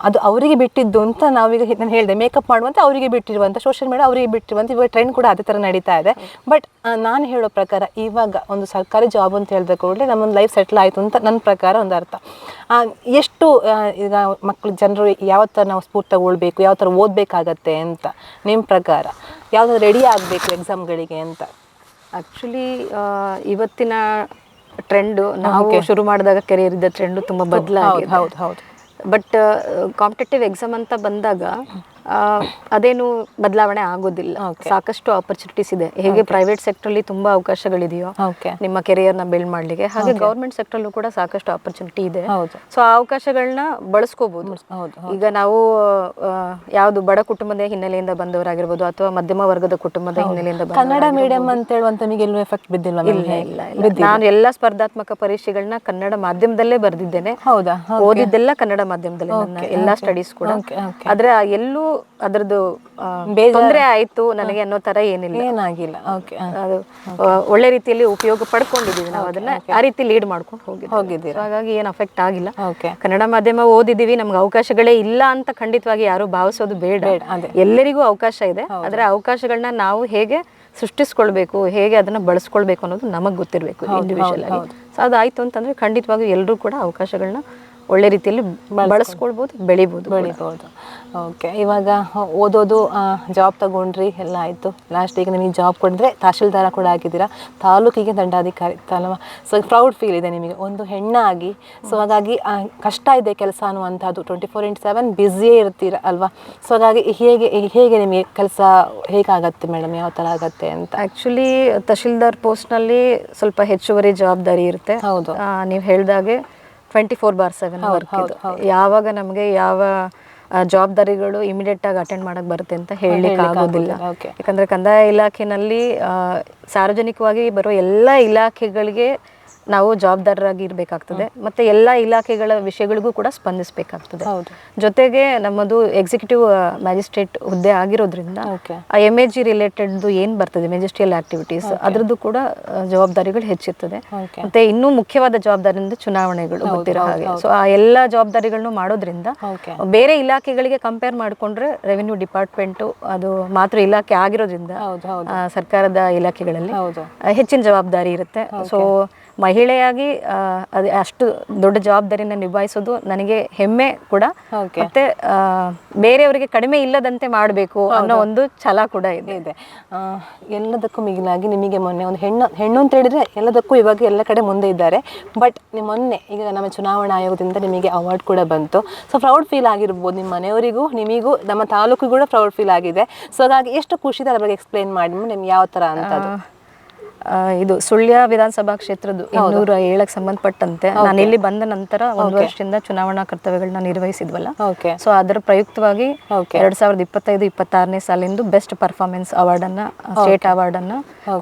ಅದು ಅವರಿಗೆ ಬಿಟ್ಟಿದ್ದು ಅಂತ ನಾವೀಗ ನಾನು ಹೇಳಿದೆ, ಮೇಕಪ್ ಮಾಡುವಂಥ ಅವರಿಗೆ ಬಿಟ್ಟಿರುವಂಥ, ಸೋಷಿಯಲ್ ಮೀಡಿಯಾ ಅವರಿಗೆ ಬಿಟ್ಟಿರುವಂಥ ಇವಾಗ ಟ್ರೆಂಡ್ ಕೂಡ ಅದೇ ಥರ ನಡೀತಾ ಇದೆ. ಬಟ್ ನಾನು ಹೇಳೋ ಪ್ರಕಾರ ಇವಾಗ ಒಂದು ಸರ್ಕಾರಿ ಜಾಬ್ ಅಂತ ಹೇಳಿದ ಕೂಡಲೇ ನಮ್ಮೊಂದು ಲೈಫ್ ಸೆಟ್ಲ್ ಆಯಿತು ಅಂತ ನನ್ನ ಪ್ರಕಾರ ಒಂದು ಅರ್ಥ. ಎಷ್ಟು ಈಗ ಮಕ್ಕಳು ಜನರು ಯಾವ ಥರ ನಾವು ಸ್ಫೂರ್ತಿ ತಗೊಳ್ಬೇಕು, ಯಾವ ಥರ ಓದಬೇಕಾಗತ್ತೆ ಅಂತ ನಿಮ್ಮ ಪ್ರಕಾರ, ಯಾವ್ದಾದ್ರು ರೆಡಿ ಆಗಬೇಕು ಎಕ್ಸಾಮ್ಗಳಿಗೆ ಅಂತ? ಆ್ಯಕ್ಚುಲಿ ಇವತ್ತಿನ ಟ್ರೆಂಡು, ನಾವು ಶುರು ಮಾಡಿದಾಗ ಕೆರಿಯರ್ ಇದ್ದ ಟ್ರೆಂಡು ತುಂಬ ಬದಲಾಗಿದೆ. ಹೌದು. ಬಟ್ ಕಾಂಪಿಟೇಟಿವ್ ಎಕ್ಸಾಮ್ ಅಂತ ಬಂದಾಗ ಅದೇನು ಬದಲಾವಣೆ ಆಗೋದಿಲ್ಲ. ಸಾಕಷ್ಟು ಆಪರ್ಚುನಿಟೀಸ್ ಇದೆ. ಹೇಗೆ ಪ್ರೈವೇಟ್ ಸೆಕ್ಟರ್ಲಿ ತುಂಬಾ ಅವಕಾಶಗಳಿದೆಯೋ ನಿಮ್ಮ ಕೆರಿಯರ್ನ ಬಿಲ್ಡ್ ಮಾಡ್ಲಿಕ್ಕೆ, ಹಾಗೆ ಗೌರ್ಮೆಂಟ್ ಸೆಕ್ಟರ್ಲ್ಲೂ ಕೂಡ ಸಾಕಷ್ಟು ಆಪರ್ಚುನಿಟಿ ಇದೆ. ಸೊ ಆ ಅವಕಾಶಗಳನ್ನ ಬಳಸ್ಕೋಬಹುದು. ಈಗ ನಾವು ಯಾವುದು ಬಡ ಕುಟುಂಬದ ಹಿನ್ನೆಲೆಯಿಂದ ಬಂದವರಾಗಿರ್ಬೋದು ಅಥವಾ ಮಧ್ಯಮ ವರ್ಗದ ಕುಟುಂಬದ ಹಿನ್ನೆಲೆಯಿಂದ ಕನ್ನಡ ಮೀಡಿಯಂ ಅಂತ ಹೇಳುವಂತ ನಿಮಗೆ ಎಲ್ಲೂ ಎಫೆಕ್ಟ್ ಬಿದ್ದಿಲ್ಲ? ಇಲ್ಲ, ನಾನು ಎಲ್ಲಾ ಸ್ಪರ್ಧಾತ್ಮಕ ಪರೀಕ್ಷೆಗಳನ್ನ ಕನ್ನಡ ಮಾಧ್ಯಮದಲ್ಲೇ ಬರ್ದಿದ್ದೇನೆ. ಹೌದಾ? ಓದಿದ್ದೆಲ್ಲ ಕನ್ನಡ ಮಾಧ್ಯಮದಲ್ಲೇ, ನನ್ನ ಎಲ್ಲಾ ಸ್ಟಡೀಸ್ ಕೂಡ. ಆದ್ರೆ ಎಲ್ಲೂ ಅದರದ್ದು ತೊಂದರೆ ಆಯ್ತು ನನಗೆ ಅನ್ನೋ ತರ ಏನಾಗಿಲ್ಲ. ಅದು ಒಳ್ಳೆ ರೀತಿಯಲ್ಲಿ ಉಪಯೋಗ ಪಡ್ಕೊಂಡಿದೀವಿ ನಾವು, ಅದನ್ನ ಆ ರೀತಿ ಲೀಡ್ ಮಾಡ್ಕೊಂಡು ಹೋಗಿದ್ದೀವಿ. ಹಾಗಾಗಿ ಏನು ಅಫೆಕ್ಟ್ ಆಗಿಲ್ಲ. ಕನ್ನಡ ಮಾಧ್ಯಮ ಓದಿದೀವಿ, ನಮ್ಗೆ ಅವಕಾಶಗಳೇ ಇಲ್ಲ ಅಂತ ಖಂಡಿತವಾಗಿ ಯಾರು ಭಾವಿಸೋದು ಬೇಡ. ಎಲ್ಲರಿಗೂ ಅವಕಾಶ ಇದೆ. ಆದ್ರೆ ಅವಕಾಶಗಳನ್ನ ನಾವು ಹೇಗೆ ಸೃಷ್ಟಿಸ್ಕೊಳ್ಬೇಕು, ಹೇಗೆ ಅದನ್ನ ಬಳಸ್ಕೊಳ್ಬೇಕು ಅನ್ನೋದು ನಮಗ್ ಗೊತ್ತಿರಬೇಕು ಇಂಡಿವಿಜುವಲ್ ಆಗಿ. ಸೊ ಅದಾಯ್ತು ಅಂತಂದ್ರೆ ಖಂಡಿತವಾಗಿ ಎಲ್ಲರೂ ಕೂಡ ಅವಕಾಶಗಳನ್ನ ಒಳ್ಳೆ ರೀತಿಯಲ್ಲಿ ಬಳಸ್ಕೊಳ್ಬೋದು, ಬೆಳಿಬೋದು. ಓಕೆ, ಇವಾಗ ಓದೋದು, ಜಾಬ್ ತಗೊಂಡ್ರಿ, ಎಲ್ಲ ಆಯಿತು. ಲಾಸ್ಟಿಗೆ ನಿಮಗೆ ಜಾಬ್ ಕೊಡಿದ್ರೆ ತಹಶೀಲ್ದಾರ ಕೂಡ ಆಗಿದ್ದೀರಾ, ತಾಲೂಕಿಗೆ ದಂಡಾಧಿಕಾರಿ ಅಲ್ವಾ? ಸೊ ಪ್ರೌಡ್ ಫೀಲ್ ಇದೆ ನಿಮಗೆ ಒಂದು ಹೆಣ್ಣಾಗಿ. ಸೊ ಹಾಗಾಗಿ ಕಷ್ಟ ಇದೆ ಕೆಲಸ ಅನ್ನುವಂಥದ್ದು, 24/7 ಬ್ಯುಸಿಯೇ ಇರ್ತೀರ ಅಲ್ವಾ? ಸೊ ಹಾಗಾಗಿ ಹೇಗೆ ನಿಮಗೆ ಕೆಲಸ ಹೇಗಾಗತ್ತೆ ಮೇಡಮ್, ಯಾವ ಥರ ಆಗತ್ತೆ ಅಂತ? ಆ್ಯಕ್ಚುಲಿ ತಹಶೀಲ್ದಾರ್ ಪೋಸ್ಟ್ನಲ್ಲಿ ಸ್ವಲ್ಪ ಹೆಚ್ಚುವರಿ ಜವಾಬ್ದಾರಿ ಇರುತ್ತೆ. ಹೌದು, ನೀವು ಹೇಳಿದಾಗೆ 24/7 ವರ್ಕ್ ಇದು. ಯಾವಾಗ ನಮಗೆ ಯಾವ ಜವಾಬ್ದಾರಿಗಳು ಇಮಿಡಿಯೇಟ್ ಆಗಿ ಅಟೆಂಡ್ ಮಾಡಕ್ ಬರುತ್ತೆ ಅಂತ ಹೇಳಲಿಕ್ಕೆ ಆಗೋದಿಲ್ಲ. ಯಾಕಂದ್ರೆ ಕಂದಾಯ ಇಲಾಖೆನಲ್ಲಿ ಸಾರ್ವಜನಿಕವಾಗಿ ಬರೋ ಎಲ್ಲ ಇಲಾಖೆಗಳಿಗೆ ನಾವು ಜವಾಬ್ದಾರರಾಗಿ ಇರಬೇಕಾಗ್ತದೆ, ಮತ್ತೆ ಎಲ್ಲ ಇಲಾಖೆಗಳ ವಿಷಯಗಳಿಗೂ ಕೂಡ ಸ್ಪಂದಿಸಬೇಕಾಗ್ತದೆ. ಜೊತೆಗೆ ನಮ್ಮದು ಎಕ್ಸಿಕ್ಯೂಟಿವ್ ಮ್ಯಾಜಿಸ್ಟ್ರೇಟ್ ಹುದ್ದೆ ಆಗಿರೋದ್ರಿಂದ ಆ MAG ರಿಲೇಟೆಡ್ ಏನ್ ಬರ್ತದೆ ಮೆಜಿಸ್ಟ್ರಿಯಲ್ ಆಕ್ಟಿವಿಟೀಸ್, ಅದ್ರದ್ದು ಕೂಡ ಜವಾಬ್ದಾರಿಗಳು ಹೆಚ್ಚಿರ್ತದೆ. ಮತ್ತೆ ಇನ್ನೂ ಮುಖ್ಯವಾದ ಜವಾಬ್ದಾರಿ ಅಂದ್ರೆ ಚುನಾವಣೆಗಳು ಗೊತ್ತಿರೋ ಹಾಗೆ. ಸೊ ಆ ಎಲ್ಲ ಜವಾಬ್ದಾರಿಗಳನ್ನು ಮಾಡೋದ್ರಿಂದ ಬೇರೆ ಇಲಾಖೆಗಳಿಗೆ ಕಂಪೇರ್ ಮಾಡಿಕೊಂಡ್ರೆ ರೆವಿನ್ಯೂ ಡಿಪಾರ್ಟ್ಮೆಂಟ್ ಅದು ಮಾತ್ರ ಇಲಾಖೆ ಆಗಿರೋದ್ರಿಂದ ಸರ್ಕಾರದ ಇಲಾಖೆಗಳಲ್ಲಿ ಹೆಚ್ಚಿನ ಜವಾಬ್ದಾರಿ ಇರುತ್ತೆ. ಸೊ ಮಹಿಳೆಯಾಗಿ ಅಷ್ಟು ದೊಡ್ಡ ಜವಾಬ್ದಾರಿನ ನಿಭಾಯಿಸೋದು ನನಗೆ ಹೆಮ್ಮೆ ಕೂಡ. ಮತ್ತೆ ಬೇರೆಯವರಿಗೆ ಕಡಿಮೆ ಇಲ್ಲದಂತೆ ಮಾಡಬೇಕು ಅನ್ನೋ ಒಂದು ಛಲ ಕೂಡ ಇದೆ. ಎಲ್ಲದಕ್ಕೂ ಮಿಗಿಲಾಗಿ ನಿಮಗೆ ಮೊನ್ನೆ ಒಂದು ಹೆಣ್ಣು ಅಂತ ಹೇಳಿದ್ರೆ ಎಲ್ಲದಕ್ಕೂ ಇವಾಗ ಎಲ್ಲ ಕಡೆ ಮುಂದೆ ಇದ್ದಾರೆ. ಬಟ್ ಮೊನ್ನೆ ಈಗ ನಮ್ಮ ಚುನಾವಣಾ ಆಯೋಗದಿಂದ ನಿಮಗೆ ಅವಾರ್ಡ್ ಕೂಡ ಬಂತು. ಸೊ ಪ್ರೌಡ್ ಫೀಲ್ ಆಗಿರ್ಬೋದು ನಿಮ್ಮ ಮನೆಯವರಿಗೂ, ನಿಮಗೂ, ನಮ್ಮ ತಾಲೂಕಿಗೂ ಕೂಡ ಪ್ರೌಡ್ ಫೀಲ್ ಆಗಿದೆ. ಸೊ ಹಾಗಾಗಿ ಎಷ್ಟು ಖುಷಿ ಇದೆ ಅದ್ರ ಬಗ್ಗೆ ಎಕ್ಸ್ಪ್ಲೈನ್ ಮಾಡಿ ನಿಮ್ಗೆ ಯಾವ ಥರ ಅಂತ? ಇದು ಸುಳ್ಯ ವಿಧಾನಸಭಾ ಕ್ಷೇತ್ರದ 207ಕ್ಕೆ ಸಂಬಂಧಪಟ್ಟಂತೆ ನಾನು ಇಲ್ಲಿ ಬಂದ ನಂತರ 1 ವರ್ಷದಿಂದ ಚುನಾವಣಾ ಕರ್ತವ್ಯಗಳನ್ನ ನಿರ್ವಹಿಸಿದ್ವಲ್ಲ. ಸೊ ಅದರ ಪ್ರಯುಕ್ತವಾಗಿ 2025-26ನೇ ಸಾಲಿಂದು ಬೆಸ್ಟ್ ಪರ್ಫಾರ್ಮೆನ್ಸ್ ಅವಾರ್ಡ್ ಅನ್ನ, ಸ್ಟೇಟ್ ಅವಾರ್ಡ್ ಅನ್ನ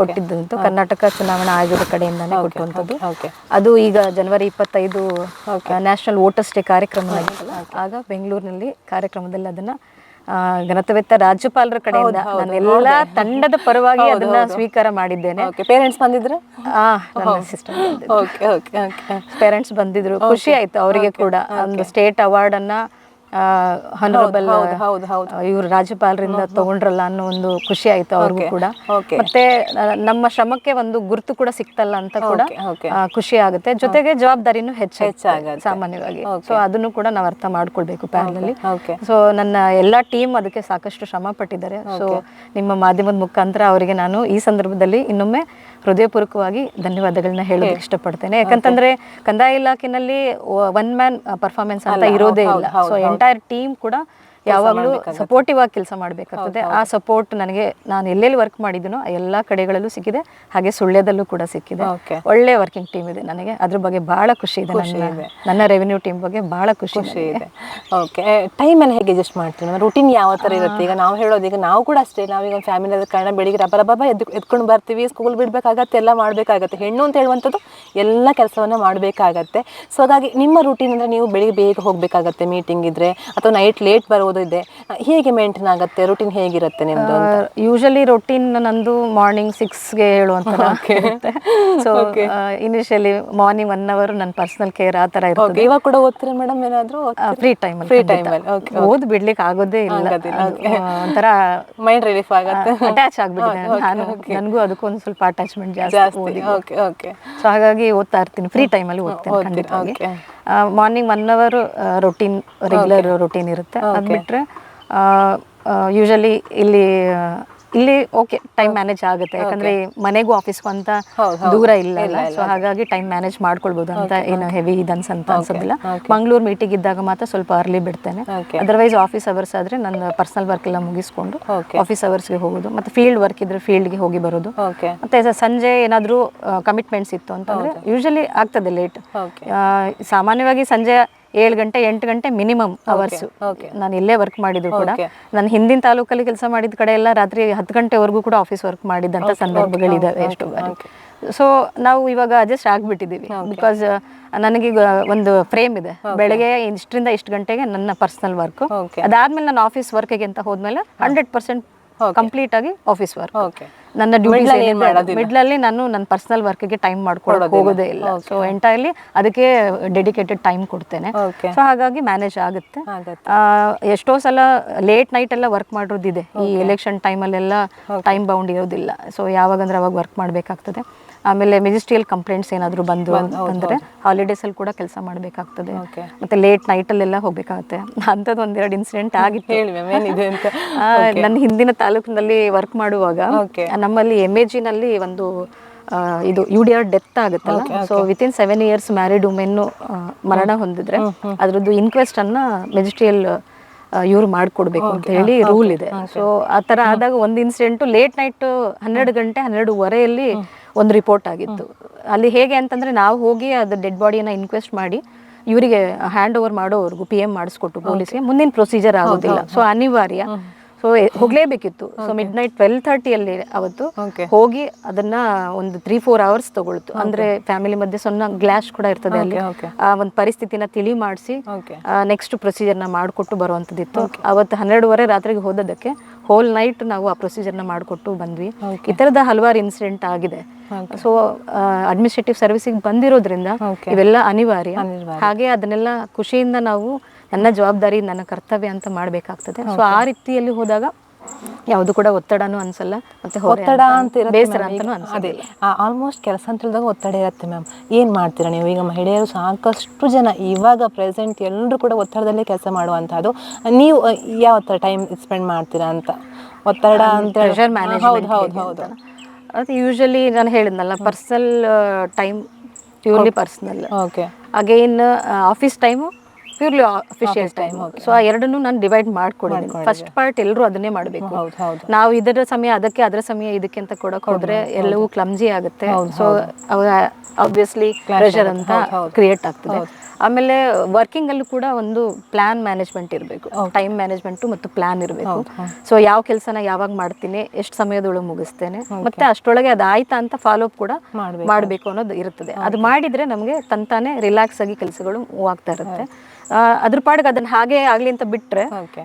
ಕೊಟ್ಟಿದ್ದಂತು ಕರ್ನಾಟಕ ಚುನಾವಣಾ ಆಯೋಗದ ಕಡೆಯಿಂದಾನೇ ಕೊಟ್ಟುವಂಥದ್ದು. ಅದು ಈಗ ಜನವರಿ 25 ನ್ಯಾಷನಲ್ ವೋಟರ್ಸ್ ಡೇ ಕಾರ್ಯಕ್ರಮ ಆಗಿತ್ತಲ್ಲ, ಆಗ ಬೆಂಗಳೂರಿನಲ್ಲಿ ಕಾರ್ಯಕ್ರಮದಲ್ಲಿ ಅದನ್ನ ಘನತೆವೆತ್ತ ರಾಜ್ಯಪಾಲರ ಕಡೆಯಿಂದ ನನ್ನೆಲ್ಲ ತಂಡದ ಪರವಾಗಿ ಅದನ್ನ ಸ್ವೀಕಾರ ಮಾಡಿದ್ದೇನೆ. ಪೇರೆಂಟ್ಸ್ ಬಂದಿದ್ರು, ನನ್ನ ಸಿಸ್ಟರ್ ಪೇರೆಂಟ್ಸ್ ಬಂದಿದ್ರು. ಖುಷಿ ಆಯ್ತು ಅವರಿಗೆ ಕೂಡ. ಒಂದು ಸ್ಟೇಟ್ ಅವಾರ್ಡ್ ಅನ್ನ ಹಾನರಬಲ್ ಇವರು ರಾಜ್ಯಪಾಲರಿಂದ ತಗೊಂಡ್ರಲ್ಲ ಅನ್ನೋ ಒಂದು ಖುಷಿ ಆಯ್ತು ಅವ್ರಿಗೂ ಕೂಡ. ಮತ್ತೆ ನಮ್ಮ ಶ್ರಮಕ್ಕೆ ಒಂದು ಗುರುತು ಕೂಡ ಸಿಕ್ತಲ್ಲ ಅಂತ ಕೂಡ ಖುಷಿ ಆಗುತ್ತೆ. ಜೊತೆಗೆ ಜವಾಬ್ದಾರಿನೂ ಹೆಚ್ಚಾಗುತ್ತೆ ಸಾಮಾನ್ಯವಾಗಿ. ಸೊ ಅದನ್ನು ಕೂಡ ನಾವು ಅರ್ಥ ಮಾಡ್ಕೊಳ್ಬೇಕು ಪ್ಯಾನಲ್. ಸೊ ನನ್ನ ಎಲ್ಲಾ ಟೀಮ್ ಅದಕ್ಕೆ ಸಾಕಷ್ಟು ಶ್ರಮ ಪಟ್ಟಿದ್ದಾರೆ. ಸೊ ನಿಮ್ಮ ಮಾಧ್ಯಮದ ಮುಖಾಂತರ ಅವರಿಗೆ ನಾನು ಈ ಸಂದರ್ಭದಲ್ಲಿ ಇನ್ನೊಮ್ಮೆ ಹೃದಯಪೂರ್ವಕವಾಗಿ ಧನ್ಯವಾದಗಳನ್ನ ಹೇಳೋದಕ್ಕೆ ಇಷ್ಟಪಡ್ತೇನೆ. ಯಾಕಂತಂದ್ರೆ ಕಂದಾಯ ಇಲಾಖೆನಲ್ಲಿ ಒನ್ ಮ್ಯಾನ್ ಪರ್ಫಾರ್ಮೆನ್ಸ್ ಅಂತ ಇರೋದೇ ಇಲ್ಲ. ಸೊ ಎಂಟೈರ್ ಟೀಮ್ ಕೂಡ ಯಾವಾಗಲೂ ಸಪೋರ್ಟಿವ್ ಆಗಿ ಕೆಲಸ ಮಾಡಬೇಕಾಗ್ತದೆ. ಆ ಸಪೋರ್ಟ್ ನನಗೆ ನಾನು ಎಲ್ಲೆಲ್ಲಿ ವರ್ಕ್ ಮಾಡಿದ್ದೀನೋ ಎಲ್ಲ ಕಡೆಗಳಲ್ಲೂ ಸಿಕ್ಕಿದೆ, ಹಾಗೆ ಸುಳ್ಯದಲ್ಲೂ ಕೂಡ ಸಿಕ್ಕಿದೆ. ಒಳ್ಳೆ ವರ್ಕಿಂಗ್ ಟೀಮ್ ಇದೆ ನನಗೆ, ಅದ್ರ ಬಗ್ಗೆ ಬಹಳ ಖುಷಿ ಇದೆ. ನನ್ನ ರೆವೆನ್ಯೂ ಟೀಮ್ ಬಗ್ಗೆ ಬಹಳ ಖುಷಿ ಇದೆ. ಓಕೆ, ಟೈಮ್ ಎಲ್ಲ ಹೇಗೆ ಅಡ್ಜಸ್ಟ್ ಮಾಡ್ತೀವಿ? ರೂಟೀನ್ ಯಾವ ಥರ ಇರುತ್ತೆ? ಈಗ ನಾವು ಹೇಳೋದು, ಈಗ ನಾವು ಕೂಡ ಅಷ್ಟೇ, ನಾವೀಗ ಫ್ಯಾಮಿಲಿ ಅದ ಕಾರಣ ಬೆಳಿಗ್ಗೆ ರಬ್ಬ ಎದ್ಕೊಂಡು ಬರ್ತೀವಿ, ಸ್ಕೂಲ್ ಬಿಡಬೇಕಾಗತ್ತೆ, ಎಲ್ಲ ಮಾಡಬೇಕಾಗತ್ತೆ. ಹೆಣ್ಣು ಅಂತ ಹೇಳುವಂಥದ್ದು ಎಲ್ಲ ಕೆಲಸವನ್ನು ಮಾಡಬೇಕಾಗತ್ತೆ. ಸೊ ಹಾಗಾಗಿ ನಿಮ್ಮ ರೂಟೀನ್ ಅಂದರೆ ನೀವು ಬೆಳಿಗ್ಗೆ ಬೇಗ ಹೋಗಬೇಕಾಗತ್ತೆ ಮೀಟಿಂಗ್ ಇದ್ದರೆ, ಅಥವಾ ನೈಟ್ ಲೇಟ್ ಬರೋದು ಇದೆ, ಹೇಗೆ ಮೇಂಟೈನ್ ಆಗುತ್ತೆ? ರೂಟೀನ್ ಹೇಗಿರುತ್ತೆ ನಿಮ್ಮದು? ಯೂಶಲಿ ರೂಟೀನ್ ನಂದು ಮಾರ್ನಿಂಗ್ 6ಗೆ ಹೇಳುವಂತ. ಸೊ ಇನಿಷಿಯಲಿ ಮಾರ್ನಿಂಗ್ 1 hour ನನ್ನ ಪರ್ಸನಲ್ ಕೇರ್ ಆ ಥರ ಇರುತ್ತೆ. ಇವಾಗ ಕೂಡ ಓದ್ತೀರಾ ಮೇಡಮ್? ಏನಾದರೂ ಫ್ರೀ ಟೈಮಲ್ಲಿ ಓದ್ ಬಿಡ್ಲಿಕ್ಕೆ ಆಗೋದೇ ಇಲ್ಲ. ಒಂಥರ ಮೈಂಡ್ ರಿಲೀಫ್ ಆಗುತ್ತೆ, ಅಟ್ಯಾಚ್ ಆಗ್ಬಿಟ್ಟಿದೆ ನಾನು, ನನಗೂ ಅದಕ್ಕೊಂದು ಸ್ವಲ್ಪ ಅಟ್ಯಾಚ್ಮೆಂಟ್ ಜಾಸ್ತಿ. ಸೊ ಹಾಗಾಗಿ ಓದ್ತಾ ಇರ್ತೀನಿ, ಫ್ರೀ ಟೈಮಲ್ಲಿ ಓದ್ತೇನೆ ಖಂಡಿತವಾಗಿ. Morning 1 hour routine, regular routine ಇರುತ್ತೆ. ಅದು ಬಿಟ್ಟರೆ ಯೂಶಲಿ ಇಲ್ಲಿ ಓಕೆ ಟೈಮ್ ಮ್ಯಾನೇಜ್ ಆಗುತ್ತೆ, ಯಾಕಂದ್ರೆ ಮನೆಗೂ ಆಫೀಸ್ಗೂ ಅಂತ ದೂರ ಇಲ್ಲ. ಸೊ ಹಾಗಾಗಿ ಟೈಮ್ ಮ್ಯಾನೇಜ್ ಮಾಡ್ಕೊಳ್ಬೋದು ಅಂತ ಏನು ಹೆವಿ ಅಂತ ಅನ್ಸೋದಿಲ್ಲ. ಮಂಗಳೂರು ಮೀಟಿಂಗ್ ಇದ್ದಾಗ ಮಾತ್ರ ಸ್ವಲ್ಪ ಅರ್ಲಿ ಬಿಡ್ತೇನೆ. ಅದರ್ವೈಸ್ ಆಫೀಸ್ ಅವರ್ಸ್ ಆದ್ರೆ ನನ್ನ ಪರ್ಸನಲ್ ವರ್ಕ್ ಎಲ್ಲ ಮುಗಿಸ್ಕೊಂಡು ಆಫೀಸ್ ಅವರ್ಸ್ಗೆ ಹೋಗೋದು, ಮತ್ತೆ ಫೀಲ್ಡ್ ವರ್ಕ್ ಇದ್ರೆ ಫೀಲ್ಡ್ಗೆ ಹೋಗಿ ಬರೋದು. ಮತ್ತೆ ಸಂಜೆ ಏನಾದರೂ ಕಮಿಟ್ಮೆಂಟ್ಸ್ ಇತ್ತು ಅಂತಂದ್ರೆ ಯೂಶಲಿ ಆಗ್ತದೆ ಲೇಟ್. ಸಾಮಾನ್ಯವಾಗಿ ಸಂಜೆ 7 ಗಂಟೆ 8 ಗಂಟೆ ಮಿನಿಮಮ್ ಅವರ್ಸ್ ನಾನು ಇಲ್ಲೇ ವರ್ಕ್ ಮಾಡಿದ್ರು ಕೂಡ. ನಾನು ಹಿಂದಿನ ತಾಲೂಕಲ್ಲಿ ಕೆಲಸ ಮಾಡಿದ ಕಡೆ ಎಲ್ಲ ರಾತ್ರಿ 10 ಗಂಟೆವರೆಗೂ ಕೂಡ ಆಫೀಸ್ ವರ್ಕ್ ಮಾಡಿದಂಥ ಸಂದರ್ಭಗಳಿದಾವೆ ಎಷ್ಟೋ ಬಾರಿ. ಸೊ ನಾವು ಇವಾಗ ಅಡ್ಜಸ್ಟ್ ಆಗ್ಬಿಟ್ಟಿದ್ದೀವಿ, ಬಿಕಾಸ್ ನನಗೀಗ ಒಂದು ಫ್ರೇಮ್ ಇದೆ. ಬೆಳಗ್ಗೆ ಇಷ್ಟರಿಂದ ಇಷ್ಟು ಗಂಟೆಗೆ ನನ್ನ ಪರ್ಸನಲ್ ವರ್ಕ್, ಅದಾದ್ಮೇಲೆ ನಾನು ಆಫೀಸ್ ವರ್ಕ್ಗೆ ಅಂತ ಹೋದ್ಮೇಲೆ 100% ಕಂಪ್ಲೀಟ್ ಆಗಿ ಆಫೀಸ್ ವರ್ಕ್. ನನ್ನ ಡ್ಯೂಟೀಸ್ ಮಿಡ್ಲಲ್ಲಿ ನಾನು ನನ್ನ ಪರ್ಸನಲ್ ವರ್ಕ್ಗೆ ಟೈಮ್ ಮಾಡ್ಕೊಳ್ಳೋಕೆ ಹೋಗೋದೇ ಇಲ್ಲ. ಸೊ ಎಂಟೈರ್ಲಿ ಅದಕ್ಕೆ ಡೆಡಿಕೇಟೆಡ್ ಟೈಮ್ ಕೊಡ್ತೇನೆ. ಸೊ ಹಾಗಾಗಿ ಮ್ಯಾನೇಜ್ ಆಗುತ್ತೆ. ಎಷ್ಟೋ ಸಲ ಲೇಟ್ ನೈಟ್ ಎಲ್ಲ ವರ್ಕ್ ಮಾಡೋದಿದೆ. ಈ ಎಲೆಕ್ಷನ್ ಟೈಮಲ್ಲೆಲ್ಲ ಟೈಮ್ ಬೌಂಡ್ ಇರೋದಿಲ್ಲ. ಸೊ ಯಾವಾಗಂದ್ರೆ ಅವಾಗ ವರ್ಕ್ ಮಾಡಬೇಕಾಗ್ತದೆ. ಆಮೇಲೆ ಮೆಜಿಸ್ಟ್ರಿಯಲ್ ಕಂಪ್ಲೇಂಟ್ಸ್ ಏನಾದರೂ ಬಂದು ಅಂದರೆ ಹಾಲಿಡೇಸಲ್ಲಿ ಕೂಡ ಕೆಲಸ ಮಾಡಬೇಕಾಗ್ತದೆ. ಮತ್ತೆ ಲೇಟ್ ನೈಟಲ್ಲೆಲ್ಲ ಹೋಗ್ಬೇಕಾಗುತ್ತೆ. ಅಂಥದ್ದು 1-2 ಇನ್ಸಿಡೆಂಟ್ ಆಗಿತ್ತು. ನನ್ನ ಹಿಂದಿನ ತಾಲೂಕಿನಲ್ಲಿ ವರ್ಕ್ ಮಾಡುವಾಗ ನಮ್ಮಲ್ಲಿ MAG ನಲ್ಲಿ ಒಂದು ಇದು UDR ಡೆತ್ ಆಗುತ್ತಲ್ಲ. So within 7 years married women ಮರಣ ಹೊಂದಿದ್ರೆ ಅದ್ರದ್ದು ಇನ್ಕ್ವೆಸ್ಟ್ ಅನ್ನ ಮೆಜಿಸ್ಟ್ರಿಯಲ್ ಇವ್ರು ಮಾಡಿಕೊಡ್ಬೇಕು ಅಂತ ಹೇಳಿ ರೂಲ್ ಇದೆ. ಸೊ ಆ ಥರ ಆದಾಗ ಒಂದು ಇನ್ಸಿಡೆಂಟು ಲೇಟ್ ನೈಟ್ 12 ಗಂಟೆ 12:15 ಒಂದು ರಿಪೋರ್ಟ್ ಆಗಿತ್ತು. ಅಲ್ಲಿ ಹೇಗೆ ಅಂತಂದ್ರೆ ನಾವು ಹೋಗಿ ಅದು ಡೆಡ್ ಬಾಡಿಯನ್ನು ಇನ್ಕ್ವೆಸ್ಟ್ ಮಾಡಿ ಇವರಿಗೆ ಹ್ಯಾಂಡ್ ಓವರ್ ಮಾಡೋವರೆಗೂ PM ಮಾಡಿಸ್ಕೊಟ್ಟು ಪೊಲೀಸ್ಗೆ ಮುಂದಿನ ಪ್ರೊಸೀಜರ್ ಆಗೋದಿಲ್ಲ. ಸೊ ಅನಿವಾರ್ಯ. ಸೊ ಹೋಗ್ಲೇಬೇಕಿತ್ತು. ಸೊ ಮಿಡ್-ನೈಟ್ 12:30 ಅವತ್ತು ಹೋಗಿ ಅದನ್ನ ಒಂದು 3-4 hours ತಗೊಳ್ತು. ಅಂದ್ರೆ ಫ್ಯಾಮಿಲಿ ಮಧ್ಯೆ ಸಣ್ಣ ಗ್ಲಾಸ್ ಕೂಡ ಇರ್ತದೆ ಅಲ್ಲಿ. ಆ ಒಂದು ಪರಿಸ್ಥಿತಿನ ತಿಳಿ ಮಾಡಿಸಿ ನೆಕ್ಸ್ಟ್ ಪ್ರೊಸೀಜರ್ನ ಮಾಡಿಕೊಟ್ಟು ಬರುವಂಥದ್ದಿತ್ತು. ಅವತ್ತು 12:30 ರಾತ್ರಿಗೆ ಹೋದದಕ್ಕೆ ಹೋಲ್ ನೈಟ್ ನಾವು ಆ ಪ್ರೊಸೀಜರ್ನ ಮಾಡಿಕೊಟ್ಟು ಬಂದ್ವಿ. ಈ ಥರದ ಹಲವಾರು ಇನ್ಸಿಡೆಂಟ್ ಆಗಿದೆ. ಸೊ ಅಡ್ಮಿನಿಸ್ಟ್ರೇಟಿವ್ ಸರ್ವಿಸಿಗೆ ಬಂದಿರೋದ್ರಿಂದ ಇವೆಲ್ಲ ಅನಿವಾರ್ಯ. ಹಾಗೆ ಅದನ್ನೆಲ್ಲ ಖುಷಿಯಿಂದ ನಾವು ನನ್ನ ಜವಾಬ್ದಾರಿ ನನ್ನ ಕರ್ತವ್ಯ ಅಂತ ಮಾಡಬೇಕಾಗ್ತದೆ. ಸೊ ಆ ರೀತಿಯಲ್ಲಿ ಹೋದಾಗ ಯಾವುದು ಕೂಡ ಒತ್ತಡನೂ ಅನ್ಸಲ್ಲ, ಮತ್ತೆ ಒತ್ತಡ ಅಂತ ಬೇಸರ ಅಂತನೂ ಅನ್ಸೋದೇ ಇಲ್ಲ. ಆಲ್ಮೋಸ್ಟ್ ಕೆಲಸ ಅಂತ ಹೇಳಿದಾಗ ಒತ್ತಡ ಇರುತ್ತೆ ಮ್ಯಾಮ್. ಏನು ಮಾಡ್ತೀರಾ ನೀವು? ಈಗ ಮಹಿಳೆಯರು ಸಾಕಷ್ಟು ಜನ ಇವಾಗ ಪ್ರೆಸೆಂಟ್ ಎಲ್ಲರೂ ಕೂಡ ಒತ್ತಡದಲ್ಲೇ ಕೆಲಸ ಮಾಡುವಂಥದ್ದು. ನೀವು ಯಾವ ಥರ ಟೈಮ್ ಸ್ಪೆಂಡ್ ಮಾಡ್ತೀರಾ ಅಂತ? ಒತ್ತಡ ಅಂತ ಪ್ರೆಷರ್ ಮ್ಯಾನೇಜ್ಮೆಂಟ್. ಹೌದು, ಅದು ಯೂಶಲಿ ನಾನು ಹೇಳಿದ್ನಲ್ಲ, personal time purely personal, again office time purely official time. So ಆ ಎರಡನ್ನೂ ನಾನು ಡಿವೈಡ್ ಮಾಡ್ಕೊಂಡಿದ್ದೀನಿ. ಫಸ್ಟ್ ಪಾರ್ಟ್ ಎಲ್ಲರೂ ಅದನ್ನೇ ಮಾಡಬೇಕು. ನಾವು ಇದರ ಸಮಯ ಅದಕ್ಕೆ, ಅದರ ಸಮಯ ಇದಕ್ಕೆ ಅಂತ ಕೊಡಕ್ಕೆ ಹೋದ್ರೆ ಎಲ್ಲವೂ ಕ್ಲಮ್ಜಿ ಆಗುತ್ತೆ. ಸೊ ಆಬ್ವಿಯಸ್ಲಿ ಪ್ರೆಷರ್ ಅಂತ ಕ್ರಿಯೇಟ್ ಆಗ್ತದೆ. ಆಮೇಲೆ ವರ್ಕಿಂಗ್ ಅಲ್ಲೂ ಕೂಡ ಒಂದು ಪ್ಲಾನ್ ಮ್ಯಾನೇಜ್ಮೆಂಟ್ ಇರಬೇಕು, ಟೈಮ್ ಮ್ಯಾನೇಜ್ಮೆಂಟು ಮತ್ತು ಪ್ಲಾನ್ ಇರಬೇಕು. ಸೊ ಯಾವ ಕೆಲಸನ ಯಾವಾಗ ಮಾಡ್ತೀನಿ, ಎಷ್ಟು ಸಮಯದೊಳಗೆ ಮುಗಿಸ್ತೇನೆ, ಮತ್ತೆ ಅಷ್ಟೊಳಗೆ ಅದಾಯ್ತಾ ಅಂತ ಫಾಲೋ ಅಪ್ ಕೂಡ ಮಾಡಬೇಕು ಅನ್ನೋದು ಇರುತ್ತದೆ. ಅದು ಮಾಡಿದ್ರೆ ನಮಗೆ ತಂತಾನೆ ರಿಲ್ಯಾಕ್ಸ್ ಆಗಿ ಕೆಲಸಗಳು ಮೂವ್ ಆಗ್ತಾ ಇರುತ್ತೆ. ಅದ್ರ ಪಾಡಿಗೆ ಅದನ್ನ ಹಾಗೆ ಆಗ್ಲಿ ಅಂತ ಬಿಟ್ರೆ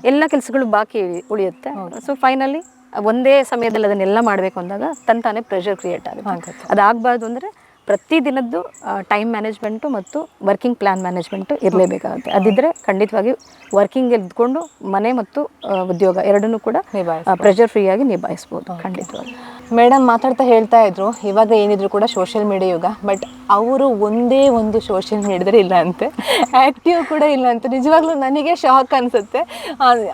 ಎಲ್ಲ ಕೆಲಸಗಳು ಬಾಕಿ ಉಳಿಯುತ್ತೆ. ಸೊ ಫೈನಲಿ ಒಂದೇ ಸಮಯದಲ್ಲಿ ಅದನ್ನೆಲ್ಲ ಮಾಡಬೇಕು ಅಂದಾಗ ತಂತಾನೆ ಪ್ರೆಷರ್ ಕ್ರಿಯೇಟ್ ಆಗುತ್ತೆ. ಅದಾಗಬಾರ್ದು ಅಂದ್ರೆ ಪ್ರತಿದಿನದ್ದು ಟೈಮ್ ಮ್ಯಾನೇಜ್ಮೆಂಟು ಮತ್ತು ವರ್ಕಿಂಗ್ ಪ್ಲ್ಯಾನ್ ಮ್ಯಾನೇಜ್ಮೆಂಟು ಇರಲೇಬೇಕಾಗುತ್ತೆ. ಅದಿದ್ದರೆ ಖಂಡಿತವಾಗಿ ವರ್ಕಿಂಗ್ ಇದ್ಕೊಂಡು ಮನೆ ಮತ್ತು ಉದ್ಯೋಗ ಎರಡನ್ನೂ ಕೂಡ ಪ್ರೆಷರ್ ಫ್ರೀಯಾಗಿ ನಿಭಾಯಿಸ್ಬೋದು ಖಂಡಿತವಾಗಿ. ಮೇಡಮ್ ಮಾತಾಡ್ತಾ ಹೇಳ್ತಾ ಇದ್ರು, ಇವಾಗ ಏನಿದ್ರು ಕೂಡ ಸೋಷಿಯಲ್ ಮೀಡಿಯಾ ಯುಗ, ಬಟ್ ಅವರು ಒಂದೇ ಒಂದು ಸೋಷಿಯಲ್ ಮೀಡಿಯಾದಲ್ಲಿ ಇಲ್ಲ ಅಂತೆ, ಆ್ಯಕ್ಟಿವ್ ಕೂಡ ಇಲ್ಲ ಅಂತ. ನಿಜವಾಗ್ಲೂ ನನಗೆ ಶಾಕ್ ಅನಿಸುತ್ತೆ.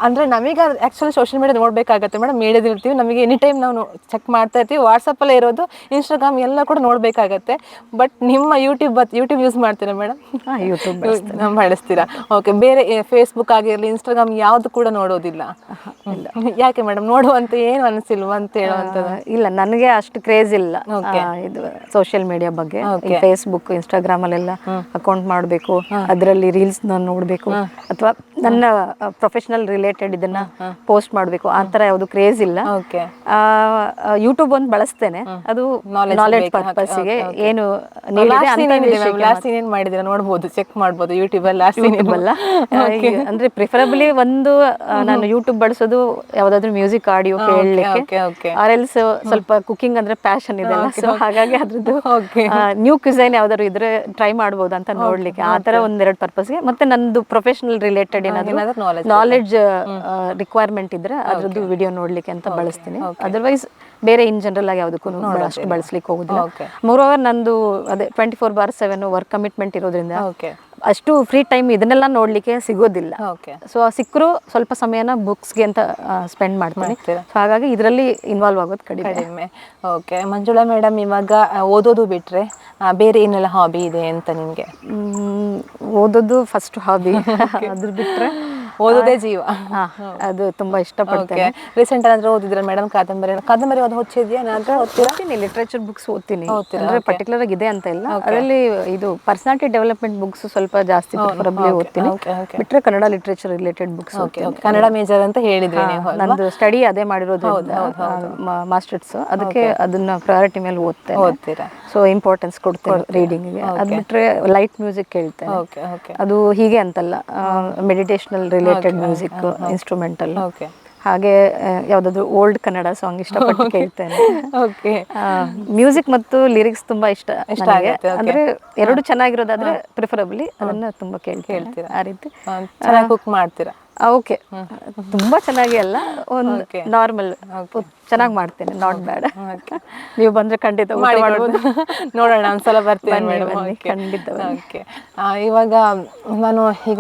ಅಂದರೆ ನಮಗೆ ಆ್ಯಕ್ಚುಲಿ ಸೋಷಿಯಲ್ ಮೀಡಿಯಾ ನೋಡಬೇಕಾಗತ್ತೆ ಮೇಡಮ್, ಮೀಡಿಯಾದಲ್ಲಿ ಇರ್ತೀವಿ, ನಮಗೆ ಎನಿ ಟೈಮ್ ನಾವು ಚೆಕ್ ಮಾಡ್ತಾ ಇರ್ತೀವಿ, ವಾಟ್ಸಪ್ಪಲ್ಲೇ ಇರೋದು, ಇನ್ಸ್ಟಾಗ್ರಾಮ್ ಎಲ್ಲ ಕೂಡ ನೋಡಬೇಕಾಗತ್ತೆ. ಬಟ್ ನಿಮ್ಮ ಯೂಟ್ಯೂಬ್ ಯೂಸ್ ಮಾಡ್ತೀರಾ ಮೇಡಮ್? ಯೂಟ್ಯೂಬ್ ಬಳಸ್ತೀರಾ? ಓಕೆ. ಬೇರೆ ಫೇಸ್ಬುಕ್ ಆಗಿರಲಿ, ಇನ್ಸ್ಟಾಗ್ರಾಮ್ ಯಾವುದು ಕೂಡ ನೋಡೋದಿಲ್ಲ? ಯಾಕೆ ಮೇಡಮ್, ನೋಡುವಂತ ಏನು ಅನಿಸಿಲ್ವಾ ಅಂತ ಹೇಳುವಂಥದ್ದು? ಇಲ್ಲ, ನನಗೆ ಅಷ್ಟು ಕ್ರೇಜ್ ಇಲ್ಲ ಇದು ಸೋಷಿಯಲ್ ಮೀಡಿಯಾ ಬಗ್ಗೆ. ಫೇಸ್ಬುಕ್, ಇನ್ಸ್ಟಾಗ್ರಾಮ್ ಅಲ್ಲೆಲ್ಲ ಅಕೌಂಟ್ ಮಾಡಬೇಕು, ಅದರಲ್ಲಿ ರೀಲ್ಸ್ ನಾನು ನೋಡಬೇಕು, ಅಥವಾ ನನ್ನ ಪ್ರೊಫೆಷನಲ್ ರಿಲೇಟೆಡ್ ಇದನ್ನ ಪೋಸ್ಟ್ ಮಾಡಬೇಕು, ಆ ಥರ ಯಾವುದು ಕ್ರೇಜ್ ಇಲ್ಲ. ಯೂಟ್ಯೂಬ್ ಒಂದು ಬಳಸ್ತೇನೆ, ಅದು ನಾಲೆಡ್ಜ್ ಪರ್ಪಸ್ಗೆ ಏನು ಮಾಡಿದ್ರೆ ನೋಡ್ಬೋದು, ಚೆಕ್ ಮಾಡ್ಬೋದು ಯೂಟ್ಯೂಬ್ ಅಲ್ಲಿ. ಅಂದ್ರೆ ಪ್ರಿಫರಬಲಿ ಒಂದು ನಾನು ಯೂಟ್ಯೂಬ್ ಬಳಸೋದು ಯಾವ್ದಾದ್ರು ಮ್ಯೂಸಿಕ್ ಆಡಿಯೋ ಕೇಳಲಿಕ್ಕೆ, ಆರ್ ಎಲ್ಸ್ ಸ್ವಲ್ಪ ಕುಕಿಂಗ್ ಅಂದ್ರೆ ಪ್ಯಾಷನ್ ಇದೆ, ಸೊ ಹಾಗಾಗಿ ಅದ್ರದ್ದು ನ್ಯೂ ಕ್ವಿಸೈನ್ ಯಾವ್ದಾದ್ರು ಇದ್ರೆ ಟ್ರೈ ಮಾಡ್ಬೋದು ಅಂತ ನೋಡ್ಲಿಕ್ಕೆ, ಆ ತರ ಒಂದೆರಡು ಪರ್ಪಸ್ಗೆ. ಮತ್ತೆ ನಂದು ಪ್ರೊಫೆಷನಲ್ ರಿಲೇಟೆಡ್ ಏನಾದ್ರು ನಾಲೆಡ್ಜ್ ರಿಕ್ವೈರ್ಮೆಂಟ್ ಇದ್ರೆ ಅದ್ರದ್ದು ವಿಡಿಯೋ ನೋಡ್ಲಿಕ್ಕೆ ಅಂತ ಬಳಸ್ತೀನಿ. ಅದರ್ವೈಸ್ ಬೇರೆ ಇನ್ ಜನರಲ್ ಆಗಿ ಯಾವುದಕ್ಕೂ ಅಷ್ಟು ಬಳಸ್ಲಿಕ್ಕೆ ಹೋಗುದಿಲ್ಲ. ಮೋರೋವರ್ ನಂದು ಅದೇ 24/7 ವರ್ಕ್ ಕಮಿಟ್ಮೆಂಟ್ ಇರೋದ್ರಿಂದ ಅಷ್ಟು ಫ್ರೀ ಟೈಮ್ ಇದನ್ನೆಲ್ಲ ನೋಡ್ಲಿಕ್ಕೆ ಸಿಗೋದಿಲ್ಲ. ಸೊ ಸಿಕ್ಕರು ಸ್ವಲ್ಪ ಸಮಯನ ಬುಕ್ಸ್ಗೆ ಅಂತ ಸ್ಪೆಂಡ್ ಮಾಡ್ತೀನಿ. ಸೊ ಹಾಗಾಗಿ ಇದರಲ್ಲಿ ಇನ್ವಾಲ್ವ್ ಆಗೋದು ಕಡಿಮೆ. ಓಕೆ. ಮಂಜುಳಾ ಮೇಡಮ್, ಇವಾಗ ಓದೋದು ಬಿಟ್ರೆ ಬೇರೆ ಏನೆಲ್ಲ ಹಾಬಿ ಇದೆ ಅಂತ ನಿಮಗೆ? ಓದೋದು ಫಸ್ಟ್ ಹಾಬಿ, ಅದ್ರ ಬಿಟ್ರೆ ಓದೋದೇ ಜೀವ. ಅದು ತುಂಬಾ ಇಷ್ಟಪಡ್ತೇನೆ. ರೀಸೆಂಟ್ ಏನಾದ್ರು ಓದಿದ್ರೆ ಮೇಡಮ್ ಕಾದಂಬರಿ ಅದು ಓದ್ತಿದ್ಯಾ? ಓದ್ತೀನಿ, ಲಿಟ್ರೇಚರ್ ಬುಕ್ಸ್ ಓದ್ತೀನಿ. ಅಂದ್ರೆ ಪರ್ಟಿಕ್ಯುಲರ್ ಆಗಿ ಇದೆ ಅಂತ ಇಲ್ಲ, ಅದರಲ್ಲಿ ಇದು ಪರ್ಸನಾಲಿಟಿ ಡೆವಲಪ್ಮೆಂಟ್ ಬುಕ್ಸ್ ಸ್ವಲ್ಪ ಜಾಸ್ತಿ ಪ್ರಿಫರಬಲಿ ಓದ್ತೀನಿ. ಬಿಟ್ರೆ Kannada literature related books. Kannada major ಅಂತ ಹೇಳಿದ್ರಿ ನೀವು. ನಂದು ಸ್ಟಡಿ ಅದೇ ಮಾಡಿರೋದ್ರಿಂದ ಮಾಸ್ಟರ್ಸ್, ಅದಕ್ಕೆ ಅದನ್ನ ಪ್ರಯಾರಿಟಿ ಮೇಲೆ ಓದ್ತೇನೆ. ಸೊ ಇಂಪಾರ್ಟೆನ್ಸ್ ಕೊಡ್ತೇನೆ ರೀಡಿಂಗ್ಗೆ. ಅದ್ ಬಿಟ್ರೆ ಲೈಟ್ ಮ್ಯೂಸಿಕ್ ಕೇಳ್ತೇನೆ. ಅದು ಹೀಗೆ ಅಂತಲ್ಲ, ಮೆಡಿಟೇಷನಲ್ ರಿಲೇಟೆಡ್ ಮ್ಯೂಸಿಕ್, ಇನ್ಸ್ಟ್ರೂಮೆಂಟಲ್. ಹಾಗೆ ಯಾವ್ದಾದ್ರು ಓಲ್ಡ್ ಕನ್ನಡ ಸಾಂಗ್ ಇಷ್ಟಪಟ್ಟು ಕೇಳ್ತೇನೆ. ಮ್ಯೂಸಿಕ್ ಮತ್ತು ಲಿರಿಕ್ಸ್ ತುಂಬಾ ಇಷ್ಟ ನನಗೆ. ಅಂದ್ರೆ ಎರಡು ಚೆನ್ನಾಗಿರೋದಾದ್ರೆ ಪ್ರಿಫರಬಲಿ ಅದನ್ನ ತುಂಬಾ ಕೇಳ್ತೀರಾ? ಆ ರೀತಿ ಕುಕ್ ಮಾಡ್ತೀರಾ? ಓಕೆ, ತುಂಬಾ ಚೆನ್ನಾಗಿ ಅಲ್ಲ, ಒಂದು ನಾರ್ಮಲ್ ಚೆನ್ನಾಗಿ ಮಾಡ್ತೇನೆ, ನಾಟ್ ಬ್ಯಾಡ್. ನೀವು ಬಂದ್ರೆ ಖಂಡಿತ ನೋಡೋಣ, ಒಂದ್ಸಲ ಬರ್ತೀನಿ ಖಂಡಿತ. ಇವಾಗ ನಾನು ಈಗ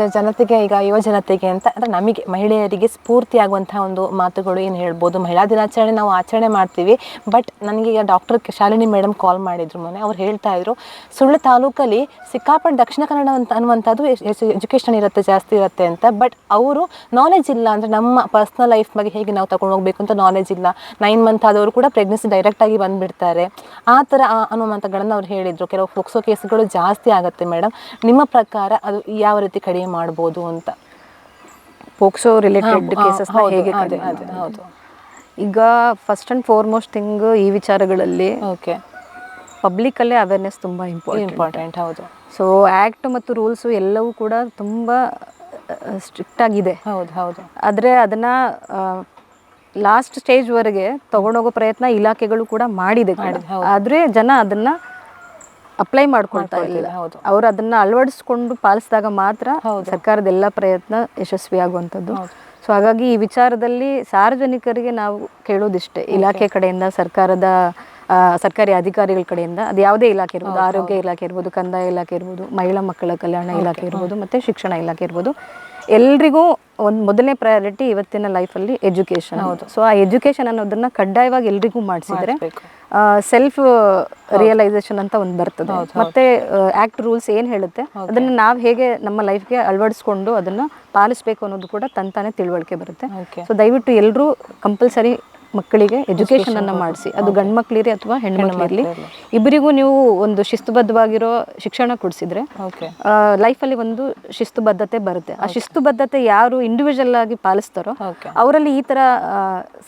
ಯುವ ಜನತೆಗೆ ಅಂತ ಅಂದ್ರೆ ನಮಗೆ ಮಹಿಳೆಯರಿಗೆ ಸ್ಫೂರ್ತಿ ಆಗುವಂತಹ ಒಂದು ಮಾತುಗಳು ಏನು ಹೇಳ್ಬೋದು? ಮಹಿಳಾ ದಿನಾಚರಣೆ ನಾವು ಆಚರಣೆ ಮಾಡ್ತೀವಿ, ಬಟ್ ನನಗೆ ಈಗ ಡಾಕ್ಟರ್ ಶಾಲಿನಿ ಮೇಡಮ್ ಕಾಲ್ ಮಾಡಿದ್ರು ಮೊನ್ನೆ. ಅವ್ರು ಹೇಳ್ತಾ ಇದ್ರು, ಸುಳ್ಳು ತಾಲೂಕಲ್ಲಿ ಸಿಕ್ಕಾಪಟ್ಟೆ ದಕ್ಷಿಣ ಕನ್ನಡ ಅನ್ನುವಂಥದ್ದು ಎಜುಕೇಷನ್ ಜಾಸ್ತಿ ಇರುತ್ತೆ ಅಂತ, ಬಟ್ ಅವರು ನಾಲೆಜ್ ಇಲ್ಲ. ಅಂದರೆ ನಮ್ಮ ಪರ್ಸ್ನಲ್ ಲೈಫ್ ಬಗ್ಗೆ ಹೇಗೆ ನಾವು ತಗೊಂಡು ಹೋಗ್ಬೇಕು ಅಂತ ನಾಲೆಜ್ ಇಲ್ಲ. 9 ಮಂತ್ ಆದವರು ಕೂಡ ಪ್ರೆಗ್ನೆನ್ಸಿ ಡೈರೆಕ್ಟ್ ಆಗಿ ಬಂದುಬಿಡ್ತಾರೆ, ಆ ಥರ ಅನ್ನುವಂಥಗಳನ್ನು ಅವ್ರು ಹೇಳಿದರು. ಕೆಲವು ಫೋಕ್ಸೋ ಕೇಸ್ಗಳು ಜಾಸ್ತಿ ಆಗುತ್ತೆ ಮೇಡಮ್. ನಿಮ್ಮ ಪ್ರಕಾರ ಅದು ಯಾವ ರೀತಿ ಕಡಿಮೆ ಮಾಡ್ಬೋದು ಅಂತ? ಪೋಕ್ಸೋ ರಿಲೇಟೆಡ್ ಕೇಸಸ್ ಹೇಗೆ? ಹೌದು. ಈಗ ಫಸ್ಟ್ ಆ್ಯಂಡ್ ಫಾರ್ಮೋಸ್ಟ್ ಥಿಂಗ್ ಈ ವಿಚಾರಗಳಲ್ಲಿ ಪಬ್ಲಿಕ್ಕಲ್ಲೇ ಅವೇರ್ನೆಸ್ ತುಂಬ ಇಂಪಾರ್ಟೆಂಟ್. ಹೌದು. ಸೊ ಆ್ಯಕ್ಟ್ ಮತ್ತು ರೂಲ್ಸು ಎಲ್ಲವೂ ಕೂಡ ತುಂಬ ಸ್ಟ್ರಿಕ್ಟ್ ಆಗಿದೆ. ಹೌದು. ಆದರೆ ಅದನ್ನು ಲಾಸ್ಟ್ ಸ್ಟೇಜ್ವರೆಗೆ ತಗೊಂಡೋಗೋ ಪ್ರಯತ್ನ ಇಲಾಖೆಗಳು ಕೂಡ ಮಾಡಿದೆ. ಆದರೆ ಜನ ಅದನ್ನು ಅಪ್ಲೈ ಮಾಡ್ಕೊಳ್ತಾ ಇಲ್ಲ. ಅವರು ಅದನ್ನು ಅಳವಡಿಸ್ಕೊಂಡು ಪಾಲಿಸಿದಾಗ ಮಾತ್ರ ಸರ್ಕಾರದ ಎಲ್ಲ ಪ್ರಯತ್ನ ಯಶಸ್ವಿಯಾಗುವಂಥದ್ದು. ಸೊ ಹಾಗಾಗಿ ಈ ವಿಚಾರದಲ್ಲಿ ಸಾರ್ವಜನಿಕರಿಗೆ ನಾವು ಕೇಳೋದಿಷ್ಟೇ, ಇಲಾಖೆ ಕಡೆಯಿಂದ, ಸರ್ಕಾರಿ ಅಧಿಕಾರಿಗಳ ಕಡೆಯಿಂದ, ಅದು ಯಾವುದೇ ಇಲಾಖೆ ಇರ್ಬೋದು, ಆರೋಗ್ಯ ಇಲಾಖೆ ಇರ್ಬೋದು, ಕಂದಾಯ ಇಲಾಖೆ ಇರ್ಬೋದು, ಮಹಿಳಾ ಮಕ್ಕಳ ಕಲ್ಯಾಣ ಇಲಾಖೆ ಇರ್ಬೋದು, ಮತ್ತು ಶಿಕ್ಷಣ ಇಲಾಖೆ ಇರ್ಬೋದು, ಎಲ್ರಿಗೂ ಒಂದು ಮೊದಲನೇ ಪ್ರಯಾರಿಟಿ ಇವತ್ತಿನ ಲೈಫಲ್ಲಿ ಎಜುಕೇಷನ್. ಸೊ ಆ ಎಜುಕೇಷನ್ ಅನ್ನೋದನ್ನ ಕಡ್ಡಾಯವಾಗಿ ಎಲ್ರಿಗೂ ಮಾಡಿಸಿದ್ರೆ ಸೆಲ್ಫ್ ರಿಯಲೈಸೇಷನ್ ಅಂತ ಒಂದು ಬರ್ತದೆ. ಮತ್ತೆ ಆಕ್ಟ್ ರೂಲ್ಸ್ ಏನು ಹೇಳುತ್ತೆ ಅದನ್ನು ನಾವು ಹೇಗೆ ನಮ್ಮ ಲೈಫ್ಗೆ ಅಳವಡಿಸ್ಕೊಂಡು ಅದನ್ನು ಪಾಲಿಸಬೇಕು ಅನ್ನೋದು ಕೂಡ ತಂತಾನೆ ತಿಳುವಳಿಕೆ ಬರುತ್ತೆ. ಸೊ ದಯವಿಟ್ಟು ಎಲ್ಲರೂ ಕಂಪಲ್ಸರಿ ಮಕ್ಕಳಿಗೆ ಎಜುಕೇಷನ್ ಅನ್ನ ಮಾಡಿಸಿ, ಅದು ಗಂಡು ಮಕ್ಕಳಿರಲಿ ಅಥವಾ ಹೆಣ್ಮಕ್ಳಿರಲಿ, ಇಬ್ಬರಿಗೂ ನೀವು ಒಂದು ಶಿಸ್ತುಬದ್ಧವಾಗಿರೋ ಶಿಕ್ಷಣ ಕೊಡಿಸಿದ್ರೆ ಲೈಫಲ್ಲಿ ಒಂದು ಶಿಸ್ತುಬದ್ಧತೆ ಬರುತ್ತೆ. ಆ ಶಿಸ್ತುಬದ್ಧತೆ ಯಾರು ಇಂಡಿವಿಜುವಲ್ ಆಗಿ ಪಾಲಿಸ್ತಾರೋ ಅವರಲ್ಲಿ ಈ ತರ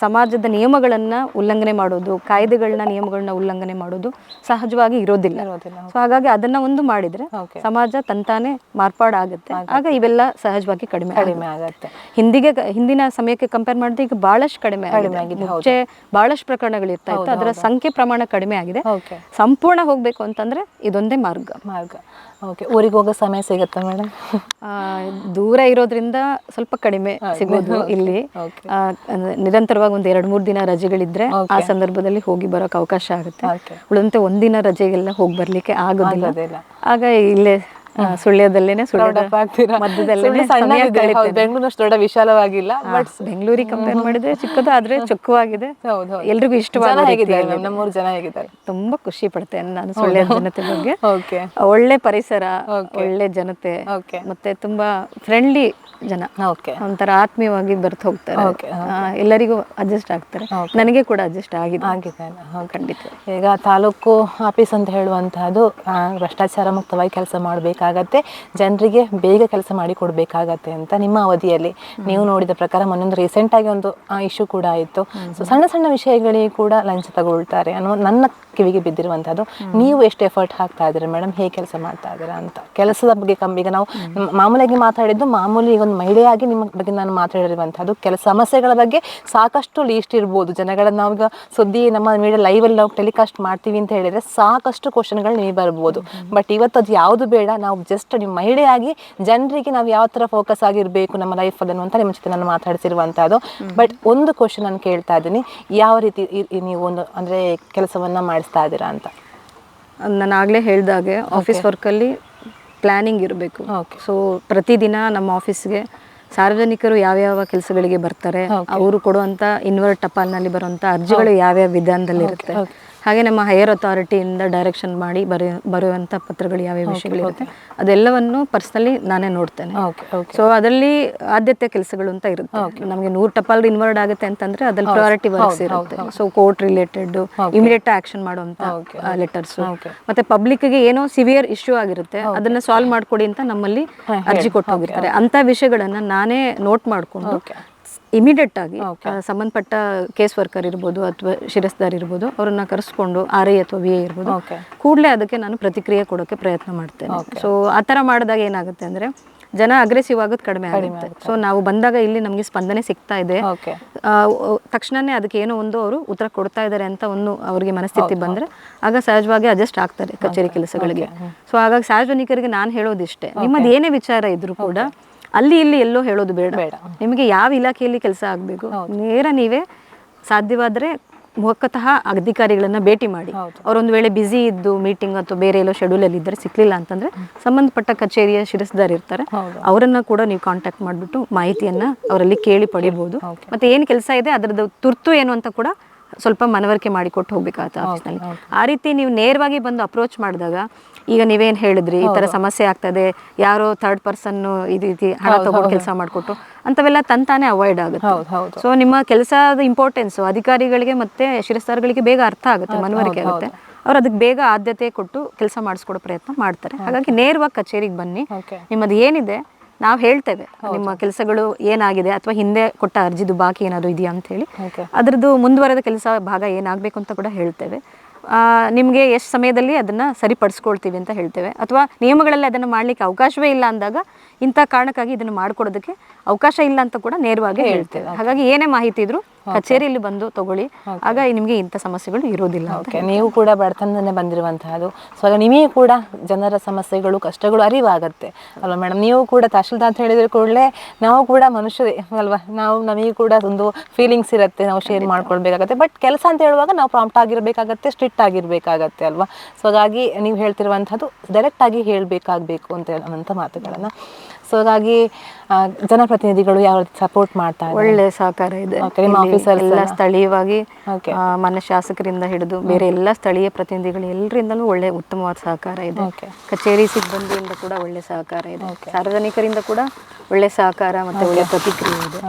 ಸಮಾಜದ ನಿಯಮಗಳನ್ನ ಉಲ್ಲಂಘನೆ ಮಾಡೋದು, ಕಾಯ್ದೆಗಳನ್ನ ನಿಯಮಗಳನ್ನ ಉಲ್ಲಂಘನೆ ಮಾಡೋದು ಸಹಜವಾಗಿ ಇರೋದಿಲ್ಲ. ಸೊ ಹಾಗಾಗಿ ಅದನ್ನ ಒಂದು ಮಾಡಿದ್ರೆ ಸಮಾಜ ತಂತಾನೆ ಮಾರ್ಪಾಡಾಗುತ್ತೆ. ಆಗ ಇವೆಲ್ಲ ಸಹಜವಾಗಿ ಕಡಿಮೆ ಆಗುತ್ತೆ. ಹಿಂದಿನ ಸಮಯಕ್ಕೆ ಕಂಪೇರ್ ಮಾಡಿದ್ರೆ ಈಗ ಬಹಳಷ್ಟು ಕಡಿಮೆ ಆಗಿದೆ. ಮುಂಚೆ ಬಹಳಷ್ಟು ಪ್ರಕರಣಗಳು ಇರ್ತಾ ಇತ್ತು, ಅದರ ಸಂಖ್ಯೆ ಪ್ರಮಾಣ ಕಡಿಮೆ ಆಗಿದೆ. ಸಂಪೂರ್ಣ ಹೋಗ್ಬೇಕು ಅಂತಂದ್ರೆ ಇದೊಂದೇ ಮಾರ್ಗ. ಓಕೆ, ಊರಿಗೆ ಹೋಗೋ ಸಮಯ ಸಿಗುತ್ತಾ ಮೇಡಮ್? ದೂರ ಇರೋದ್ರಿಂದ ಸ್ವಲ್ಪ ಕಡಿಮೆ ಸಿಗೋದು ಇಲ್ಲಿ. ನಿರಂತರವಾಗಿ ಒಂದು 2-3 ದಿನ ರಜೆಗಳಿದ್ರೆ ಆ ಸಂದರ್ಭದಲ್ಲಿ ಹೋಗಿ ಬರೋಕೆ ಅವಕಾಶ ಆಗುತ್ತೆ. ಉಳಿದಂತೆ ಒಂದಿನ ರಜೆಗೆಲ್ಲ ಹೋಗಿ ಬರ್ಲಿಕ್ಕೆ ಆಗೋದಿಲ್ಲ. ಆಗ ಇಲ್ಲೇ ಸುಳ್ಯದಲ್ಲೇನೆ ಬೆಂಗಳೂರು ದೊಡ್ಡ ವಿಶಾಲವಾಗಿಲ್ಲ, ಬಟ್ ಬೆಂಗಳೂರಿಗೆ ಕಂಪೇರ್ ಮಾಡಿದ್ರೆ ಚಿಕ್ಕದು, ಆದ್ರೆ ಚೊಕ್ಕವಾಗಿದೆ. ಎಲ್ರಿಗೂ ಇಷ್ಟವಾಗಿದೆ. ನಮ್ಮೂರು ಜನ ಹೇಗಿದ್ದಾರೆ? ತುಂಬಾ ಖುಷಿ ಪಡ್ತೇನೆ ನಾನು ಸುಳ್ಯ ಜನತೆ ಬಗ್ಗೆ. ಒಳ್ಳೆ ಪರಿಸರ, ಒಳ್ಳೆ ಜನತೆ, ಮತ್ತೆ ತುಂಬಾ ಫ್ರೆಂಡ್ಲಿ ಜನ, ಒಂಥರ ಆತ್ಮೀಯವಾಗಿ ಬರ್ತು ಹೋಗ್ತಾರೆ. ಎಲ್ಲರಿಗೂ ಅಡ್ಜಸ್ಟ್ ಆಗ್ತಾರೆ. ನನಗೆ ಕೂಡ ಅಡ್ಜಸ್ಟ್ ಆಗಿದೆ ಖಂಡಿತ. ಈಗ ತಾಲೂಕು ಆಫೀಸ್ ಅಂತ ಹೇಳುವಂತಹದ್ದು ಭ್ರಷ್ಟಾಚಾರ ಮುಕ್ತವಾಗಿ ಕೆಲಸ ಮಾಡಬೇಕಾಗತ್ತೆ, ಜನರಿಗೆ ಬೇಗ ಕೆಲಸ ಮಾಡಿ ಕೊಡಬೇಕಾಗತ್ತೆ ಅಂತ ನಿಮ್ಮ ಅವಧಿಯಲ್ಲಿ ನೀವು ನೋಡಿದ ಪ್ರಕಾರ ಮೊನ್ನೊಂದು ರೀಸೆಂಟ್ ಆಗಿ ಒಂದು ಇಶ್ಯೂ ಕೂಡ ಆಯಿತು. ಸೊ ಸಣ್ಣ ಸಣ್ಣ ವಿಷಯಗಳಿಗೆ ಕೂಡ ಲಂಚ ತಗೊಳ್ತಾರೆ ಅನ್ನೋ ನನ್ನ ಕಿವಿಗೆ ಬಿದ್ದಿರುವಂತಹದ್ದು. ನೀವು ಎಷ್ಟು ಎಫರ್ಟ್ ಹಾಕ್ತಾ ಇದ್ದೀರಾ ಮೇಡಮ್, ಹೇಗೆ ಕೆಲಸ ಮಾಡ್ತಾ ಇದ್ದೀರಾ ಅಂತ? ಕೆಲಸದ ಬಗ್ಗೆ ಈಗ ನಾವು ಮಾಮೂಲಿಯಾಗಿ ಮಾತಾಡಿದ್ದು, ಮಾಮೂಲಿ ಒಂದು ಮಹಿಳೆಯಾಗಿ ನಿಮ್ಮ ಬಗ್ಗೆ ನಾನು ಮಾತಾಡಿರುವಂತಹದ್ದು. ಕೆಲಸ ಸಮಸ್ಯೆಗಳ ಬಗ್ಗೆ ಸಾಕಷ್ಟು ಲೀಸ್ಟ್ ಇರ್ಬೋದು ಜನಗಳನ್ನ. ನಾವೀಗ ಸುದ್ದಿ ನಮ್ಮ ಮೀಡಿಯಾ ಲೈವಲ್ಲಿ ನಾವು ಟೆಲಿಕಾಸ್ಟ್ ಮಾಡ್ತೀವಿ ಅಂತ ಹೇಳಿದ್ರೆ ಸಾಕಷ್ಟು ಕ್ವಶನ್ಗಳು ನೀವು ಬರ್ಬೋದು. ಬಟ್ ಇವತ್ತು ಅದು ಯಾವುದು ಬೇಡ, ನಾವು ಜಸ್ಟ್ ನಿಮ್ಮ ಮಹಿಳೆಯಾಗಿ ಜನರಿಗೆ ನಾವು ಯಾವ ಥರ ಫೋಕಸ್ ಆಗಿರಬೇಕು ನಮ್ಮ ಲೈಫಲ್ಲಿ ಅನ್ನುವಂಥ ನಿಮ್ಮ ಜೊತೆ ನಾನು ಮಾತಾಡ್ತಿರುವಂಥದ್ದು. ಬಟ್ ಒಂದು ಕ್ವಶನ್ ನಾನು ಕೇಳ್ತಾ ಇದ್ದೀನಿ, ಯಾವ ರೀತಿ ನೀವು ಒಂದು ಅಂದರೆ ಕೆಲಸವನ್ನು ಮಾಡಿಸ್ತಾ ಇದ್ದೀರಾ ಅಂತ? ನಾನು ಆಗಲೇ ಹೇಳಿದಾಗೆ ಆಫೀಸ್ ವರ್ಕಲ್ಲಿ ಪ್ಲ್ಯಾನಿಂಗ್ ಇರಬೇಕು. ಸೊ ಪ್ರತಿದಿನ ನಮ್ಮ ಆಫೀಸ್ಗೆ ಸಾರ್ವಜನಿಕರು ಯಾವ್ಯಾವ ಕೆಲಸಗಳಿಗೆ ಬರ್ತಾರೆ, ಅವರು ಕೊಡುವಂಥ ಇನ್ವರ್ಟ್ ಟಪಾಲ್ನಲ್ಲಿ ಬರುವಂಥ ಅರ್ಜಿಗಳು ಯಾವ್ಯಾವ ವಿಧಾನದಲ್ಲಿರುತ್ತೆ, ಹಾಗೆ ನಮ್ಮ ಹೈಯರ್ ಅಥಾರಿಟಿಯಿಂದ ಡೈರೆಕ್ಷನ್ ಮಾಡಿ ಬರುವಂಥ ಪತ್ರಗಳು ಯಾವ್ಯಾವ ವಿಷಯಗಳಿರುತ್ತೆ ಅದೆಲ್ಲವನ್ನು ಪರ್ಸನಲಿ ನಾನೇ ನೋಡ್ತೇನೆ. ಸೊ ಅದರಲ್ಲಿ ಆದ್ಯತೆ ಕೆಲಸಗಳು ಅಂತ ಇರುತ್ತೆ. ನಮಗೆ 100 ಟಪಾಲ್ ಇನ್ವರ್ಡ್ ಆಗುತ್ತೆ ಅಂತಂದ್ರೆ ಅದ್ರಲ್ಲಿ ಪ್ರಯಾರಿಟಿ ವರ್ಕ್ಸ್ ಇರುತ್ತೆ. So court related immediate action ಮಾಡುವಂಥ ಲೆಟರ್ಸ್, ಮತ್ತೆ ಪಬ್ಲಿಕ್ಗೆ ಏನೋ ಸಿವಿಯರ್ ಇಶ್ಯೂ ಆಗಿರುತ್ತೆ ಅದನ್ನ ಸಾಲ್ವ್ ಮಾಡ್ಕೊಡಿ ಅಂತ ನಮ್ಮಲ್ಲಿ ಅರ್ಜಿ ಕೊಟ್ಟು ಹೋಗಿರ್ತಾರೆ. ಅಂತ ವಿಷಯಗಳನ್ನ ನಾನೇ ನೋಟ್ ಮಾಡಿಕೊಂಡು ಇಮಿಡಿಯೇಟ್ ಆಗಿ ಸಂಬಂಧಪಟ್ಟ ಕೇಸ್ ವರ್ಕರ್ ಇರ್ಬೋದು ಅಥವಾ ಶಿರಸ್ದಾರ್ ಇರ್ಬೋದು ಅವ್ರನ್ನ ಕರೆಸ್ಕೊಂಡು RI ಅಥವಾ VA ಇರ್ಬೋದು, ಕೂಡಲೇ ಅದಕ್ಕೆ ನಾನು ಪ್ರತಿಕ್ರಿಯೆ ಕೊಡೋಕೆ ಪ್ರಯತ್ನ ಮಾಡ್ತೇನೆ. ಸೊ ಆ ಥರ ಮಾಡಿದಾಗ ಏನಾಗುತ್ತೆ ಅಂದರೆ ಜನ ಅಗ್ರೆಸಿವ್ ಆಗೋದು ಕಡಿಮೆ ಆಗುತ್ತೆ. ಸೊ ನಾವು ಬಂದಾಗ ಇಲ್ಲಿ ನಮಗೆ ಸ್ಪಂದನೆ ಸಿಗ್ತಾ ಇದೆ, ತಕ್ಷಣನೇ ಅದಕ್ಕೆ ಏನೋ ಒಂದು ಅವರು ಉತ್ತರ ಕೊಡ್ತಾ ಇದ್ದಾರೆ ಅಂತ ಒಂದು ಅವರಿಗೆ ಮನಸ್ಥಿತಿ ಬಂದರೆ ಆಗ ಸಹಜವಾಗಿ ಅಡ್ಜಸ್ಟ್ ಆಗ್ತಾರೆ ಕಚೇರಿ ಕೆಲಸಗಳಿಗೆ. ಸೊ ಹಾಗಾಗಿ ಸಾರ್ವಜನಿಕರಿಗೆ ನಾನು ಹೇಳೋದಿಷ್ಟೇ, ನಿಮ್ಮದು ಏನೇ ವಿಚಾರ ಇದ್ರೂ ಕೂಡ ಅಲ್ಲಿ ಇಲ್ಲಿ ಎಲ್ಲೋ ಹೇಳೋದು ಬೇಡ. ನಿಮಗೆ ಯಾವ ಇಲಾಖೆಯಲ್ಲಿ ಕೆಲಸ ಆಗಬೇಕು ನೇರ ನೀವೇ ಸಾಧ್ಯವಾದರೆ ಮುಖತಃ ಅಧಿಕಾರಿಗಳನ್ನ ಭೇಟಿ ಮಾಡಿ. ಅವರೊಂದು ವೇಳೆ ಬ್ಯುಸಿ ಇದ್ದು ಮೀಟಿಂಗ್ ಅಥವಾ ಬೇರೆ ಎಲ್ಲೋ ಶೆಡ್ಯೂಲಲ್ಲಿ ಇದ್ದರೆ ಸಿಕ್ಲಿಲ್ಲ ಅಂತಂದ್ರೆ ಸಂಬಂಧಪಟ್ಟ ಕಚೇರಿಯ ಶಿರಸ್ದಾರ್ ಇರ್ತಾರೆ, ಅವರನ್ನ ಕೂಡ ನೀವು ಕಾಂಟ್ಯಾಕ್ಟ್ ಮಾಡಿಬಿಟ್ಟು ಮಾಹಿತಿಯನ್ನ ಅವರಲ್ಲಿ ಕೇಳಿ ಪಡಿಬಹುದು. ಮತ್ತೆ ಏನು ಕೆಲಸ ಇದೆ ಅದರದ್ದು ತುರ್ತು ಏನು ಅಂತ ಕೂಡ ಸ್ವಲ್ಪ ಮನವರಿಕೆ ಮಾಡಿಕೊಟ್ಟು ಹೋಗ್ಬೇಕಾಗುತ್ತೆ ಆಫೀಸ್ನಲ್ಲಿ. ಆ ರೀತಿ ನೀವು ನೇರವಾಗಿ ಬಂದು ಅಪ್ರೋಚ್ ಮಾಡಿದಾಗ, ಈಗ ನೀವೇನು ಹೇಳಿದ್ರಿ ಈ ಥರ ಸಮಸ್ಯೆ ಆಗ್ತದೆ, ಯಾರೋ ಥರ್ಡ್ ಪರ್ಸನ್ ಈ ರೀತಿ ಹಣ ತಗೊಂಡು ಕೆಲಸ ಮಾಡಿಕೊಟ್ಟು ಅಂಥವೆಲ್ಲ ತಂತಾನೆ ಅವಾಯ್ಡ್ ಆಗುತ್ತೆ. ಸೊ ನಿಮ್ಮ ಕೆಲಸದ ಇಂಪಾರ್ಟೆನ್ಸು ಅಧಿಕಾರಿಗಳಿಗೆ ಮತ್ತೆ ಶಿರಸ್ತಾರ್ಗಳಿಗೆ ಬೇಗ ಅರ್ಥ ಆಗುತ್ತೆ, ಮನವರಿಕೆ ಆಗುತ್ತೆ. ಅವ್ರು ಅದಕ್ಕೆ ಬೇಗ ಆದ್ಯತೆ ಕೊಟ್ಟು ಕೆಲಸ ಮಾಡಿಸ್ಕೊಡೋ ಪ್ರಯತ್ನ ಮಾಡ್ತಾರೆ. ಹಾಗಾಗಿ ನೇರವಾಗಿ ಕಚೇರಿಗೆ ಬನ್ನಿ, ನಿಮ್ಮದು ಏನಿದೆ ನಾವು ಹೇಳ್ತೇವೆ, ನಿಮ್ಮ ಕೆಲಸಗಳು ಏನಾಗಿದೆ ಅಥವಾ ಹಿಂದೆ ಕೊಟ್ಟ ಅರ್ಜಿದು ಬಾಕಿ ಏನಾದರೂ ಇದೆಯಾ ಅಂತ ಹೇಳಿ ಅದರದ್ದು ಮುಂದುವರೆದ ಕೆಲಸ ಭಾಗ ಏನಾಗಬೇಕು ಅಂತ ಕೂಡ ಹೇಳ್ತೇವೆ. ನಿಮಗೆ ಎಷ್ಟು ಸಮಯದಲ್ಲಿ ಅದನ್ನು ಸರಿಪಡಿಸ್ಕೊಳ್ತೀವಿ ಅಂತ ಹೇಳ್ತೇವೆ. ಅಥವಾ ನಿಯಮಗಳಲ್ಲಿ ಅದನ್ನು ಮಾಡಲಿಕ್ಕೆ ಅವಕಾಶವೇ ಇಲ್ಲ ಅಂದಾಗ ಇಂಥ ಕಾರಣಕ್ಕಾಗಿ ಇದನ್ನು ಮಾಡಿಕೊಡೋದಕ್ಕೆ ಅವಕಾಶ ಇಲ್ಲ ಅಂತ ಕೂಡ ನೇರವಾಗಿ ಹೇಳ್ತೇವೆ. ಹಾಗಾಗಿ ಏನೇ ಮಾಹಿತಿ ಇದ್ರೂ ಕಚೇರಿಯಲ್ಲಿ ಬಂದು ತಗೊಳ್ಳಿ, ಆಗ ನಿಮಗೆ ಇಂಥ ಸಮಸ್ಯೆಗಳು ಇರೋದಿಲ್ಲ. ನೀವು ಕೂಡ ಬಡತನದಲ್ಲೇ ಬಂದಿರುವಂತಹದ್ದು, ಸೊ ಆಗ ನಿಮಗೆ ಕೂಡ ಜನರ ಸಮಸ್ಯೆಗಳು ಕಷ್ಟಗಳು ಅರಿವಾಗತ್ತೆ ಅಲ್ವಾ ಮೇಡಮ್? ನೀವು ಕೂಡ ತಹಶೀಲ್ದಾರ್ ಅಂತ ಹೇಳಿದ್ರೆ ಕೂಡಲೇ ನಾವು ಕೂಡ ಮನುಷ್ಯರೇ ಅಲ್ವಾ, ನಮಗೆ ಕೂಡ ಒಂದು ಫೀಲಿಂಗ್ಸ್ ಇರುತ್ತೆ, ನಾವು ಶೇರ್ ಮಾಡ್ಕೊಳ್ಬೇಕಾಗತ್ತೆ. ಬಟ್ ಕೆಲಸ ಅಂತ ಹೇಳುವಾಗ ನಾವು ಪ್ರಾಂಪ್ಟ್ ಆಗಿರಬೇಕಾಗತ್ತೆ, ಸ್ಟ್ರಿಕ್ಟ್ ಆಗಿರಬೇಕಾಗತ್ತೆ ಅಲ್ವಾ? ಸೊ ಹಾಗಾಗಿ ನೀವು ಹೇಳ್ತಿರುವಂಥದ್ದು ಡೈರೆಕ್ಟ್ ಆಗಿ ಹೇಳಬೇಕಾಗಬೇಕು ಅಂತ ಹೇಳುವಂಥ ಮಾತುಗಳನ್ನು. ಸೊ ಹಾಗಾಗಿ ಜನಪ್ರತಿನಿಧಿಗಳು ಯಾವ ರೀತಿ ಸಪೋರ್ಟ್ ಮಾಡ್ತಾ ಇದ್ದಾರೆ? ಒಳ್ಳೆ ಸಹಕಾರ ಇದೆ. ಎಲ್ಲ ಸ್ಥಳೀಯವಾಗಿ ಮಾನ್ಯ ಶಾಸಕರಿಂದ ಹಿಡಿದು ಬೇರೆ ಎಲ್ಲ ಸ್ಥಳೀಯ ಪ್ರತಿನಿಧಿಗಳು ಎಲ್ಲರಿಂದಲೂ ಒಳ್ಳೆ ಉತ್ತಮವಾದ ಸಹಕಾರ ಇದೆ. ಕಚೇರಿ ಸಿಬ್ಬಂದಿಯಿಂದ ಕೂಡ ಒಳ್ಳೆ ಸಹಕಾರ ಇದೆ. ಸಾರ್ವಜನಿಕರಿಂದ ಕೂಡ ಒಳ್ಳೆ ಸಹಕಾರ ಮತ್ತೆ ಒಳ್ಳೆ ಪ್ರತಿಕ್ರಿಯೆ ಇದೆ.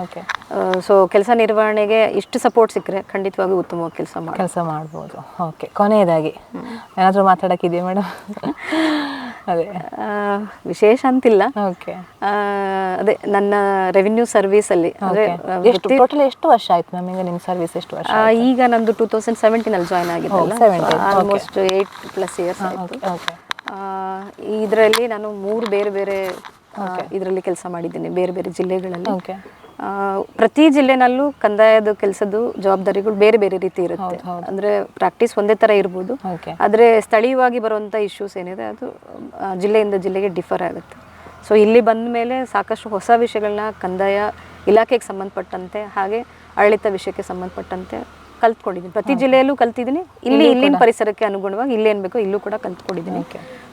ಸೊ ಕೆಲಸ ನಿರ್ವಹಣೆಗೆ ಇಷ್ಟು ಸಪೋರ್ಟ್ ಸಿಕ್ಕರೆ ಖಂಡಿತವಾಗಿ ಉತ್ತಮವಾಗಿ ಕೆಲಸ ಮಾಡ್ಬೋದು. ಓಕೆ, ಕೊನೆಯದಾಗಿ ಏನಾದರೂ ಮಾತಾಡೋಕ್ಕಿದೆಯಾ ಮೇಡಮ್? ಅದೇ ವಿಶೇಷ ಅಂತಿಲ್ಲ. ಅದೇ ನನ್ನ ರೆವಿನ್ಯೂ ಸರ್ವಿಸ್ ಅಲ್ಲಿ ಟೋಟಲ್ ಎಷ್ಟು ವರ್ಷ ಆಯ್ತು ನಮಗೆ ನಿಮ್ಮ ಸರ್ವಿಸ್? ಎಷ್ಟು ವರ್ಷ? ಈಗ ನಂದು 2017 ಅಲ್ಲಿ ಜಾಯ್ನ್ ಆಗಿದ್ದಲ್ಲ, ಆಲ್ಮೋಸ್ಟ್ 8+ ಇಯರ್ಸ್ ಆಯಿತು. ಇದರಲ್ಲಿ ನಾನು 3 ಬೇರೆ ಬೇರೆ ಇದರಲ್ಲಿ ಕೆಲಸ ಮಾಡಿದ್ದೀನಿ ಬೇರೆ ಬೇರೆ ಜಿಲ್ಲೆಗಳಲ್ಲಿ. ಓಕೆ. ಪ್ರತಿ ಜಿಲ್ಲೆನಲ್ಲೂ ಕಂದಾಯದ ಕೆಲಸದ ಜವಾಬ್ದಾರಿಗಳು ಬೇರೆ ಬೇರೆ ರೀತಿ ಇರುತ್ತೆ. ಅಂದ್ರೆ ಪ್ರಾಕ್ಟೀಸ್ ಒಂದೇ ತರ ಇರ್ಬೋದು, ಆದ್ರೆ ಸ್ಥಳೀಯವಾಗಿ ಬರುವಂತ ಇಶ್ಯೂಸ್ ಏನಿದೆ ಅದು ಜಿಲ್ಲೆಯಿಂದ ಜಿಲ್ಲೆಗೆ ಡಿಫರ್ ಆಗುತ್ತೆ. ಸೊ ಇಲ್ಲಿ ಬಂದ ಮೇಲೆ ಸಾಕಷ್ಟು ಹೊಸ ವಿಷಯಗಳನ್ನ ಕಂದಾಯ ಇಲಾಖೆಗೆ ಸಂಬಂಧಪಟ್ಟಂತೆ ಹಾಗೆ ಆಡಳಿತ ವಿಷಯಕ್ಕೆ ಸಂಬಂಧಪಟ್ಟಂತೆ ಕಲ್ತ್ಕೊಂಡಿದ್ದೀನಿ. ಪ್ರತಿ ಜಿಲ್ಲೆಯಲ್ಲೂ ಕಲ್ತಿದ್ದೀನಿ. ಇಲ್ಲಿನ ಪರಿಸರಕ್ಕೆ ಅನುಗುಣವಾಗಿ ಇಲ್ಲಿ ಏನ್ ಬೇಕೋ ಇಲ್ಲೂ ಕೂಡ ಕಲ್ತ್ಕೊಂಡಿದ್ದೀನಿ.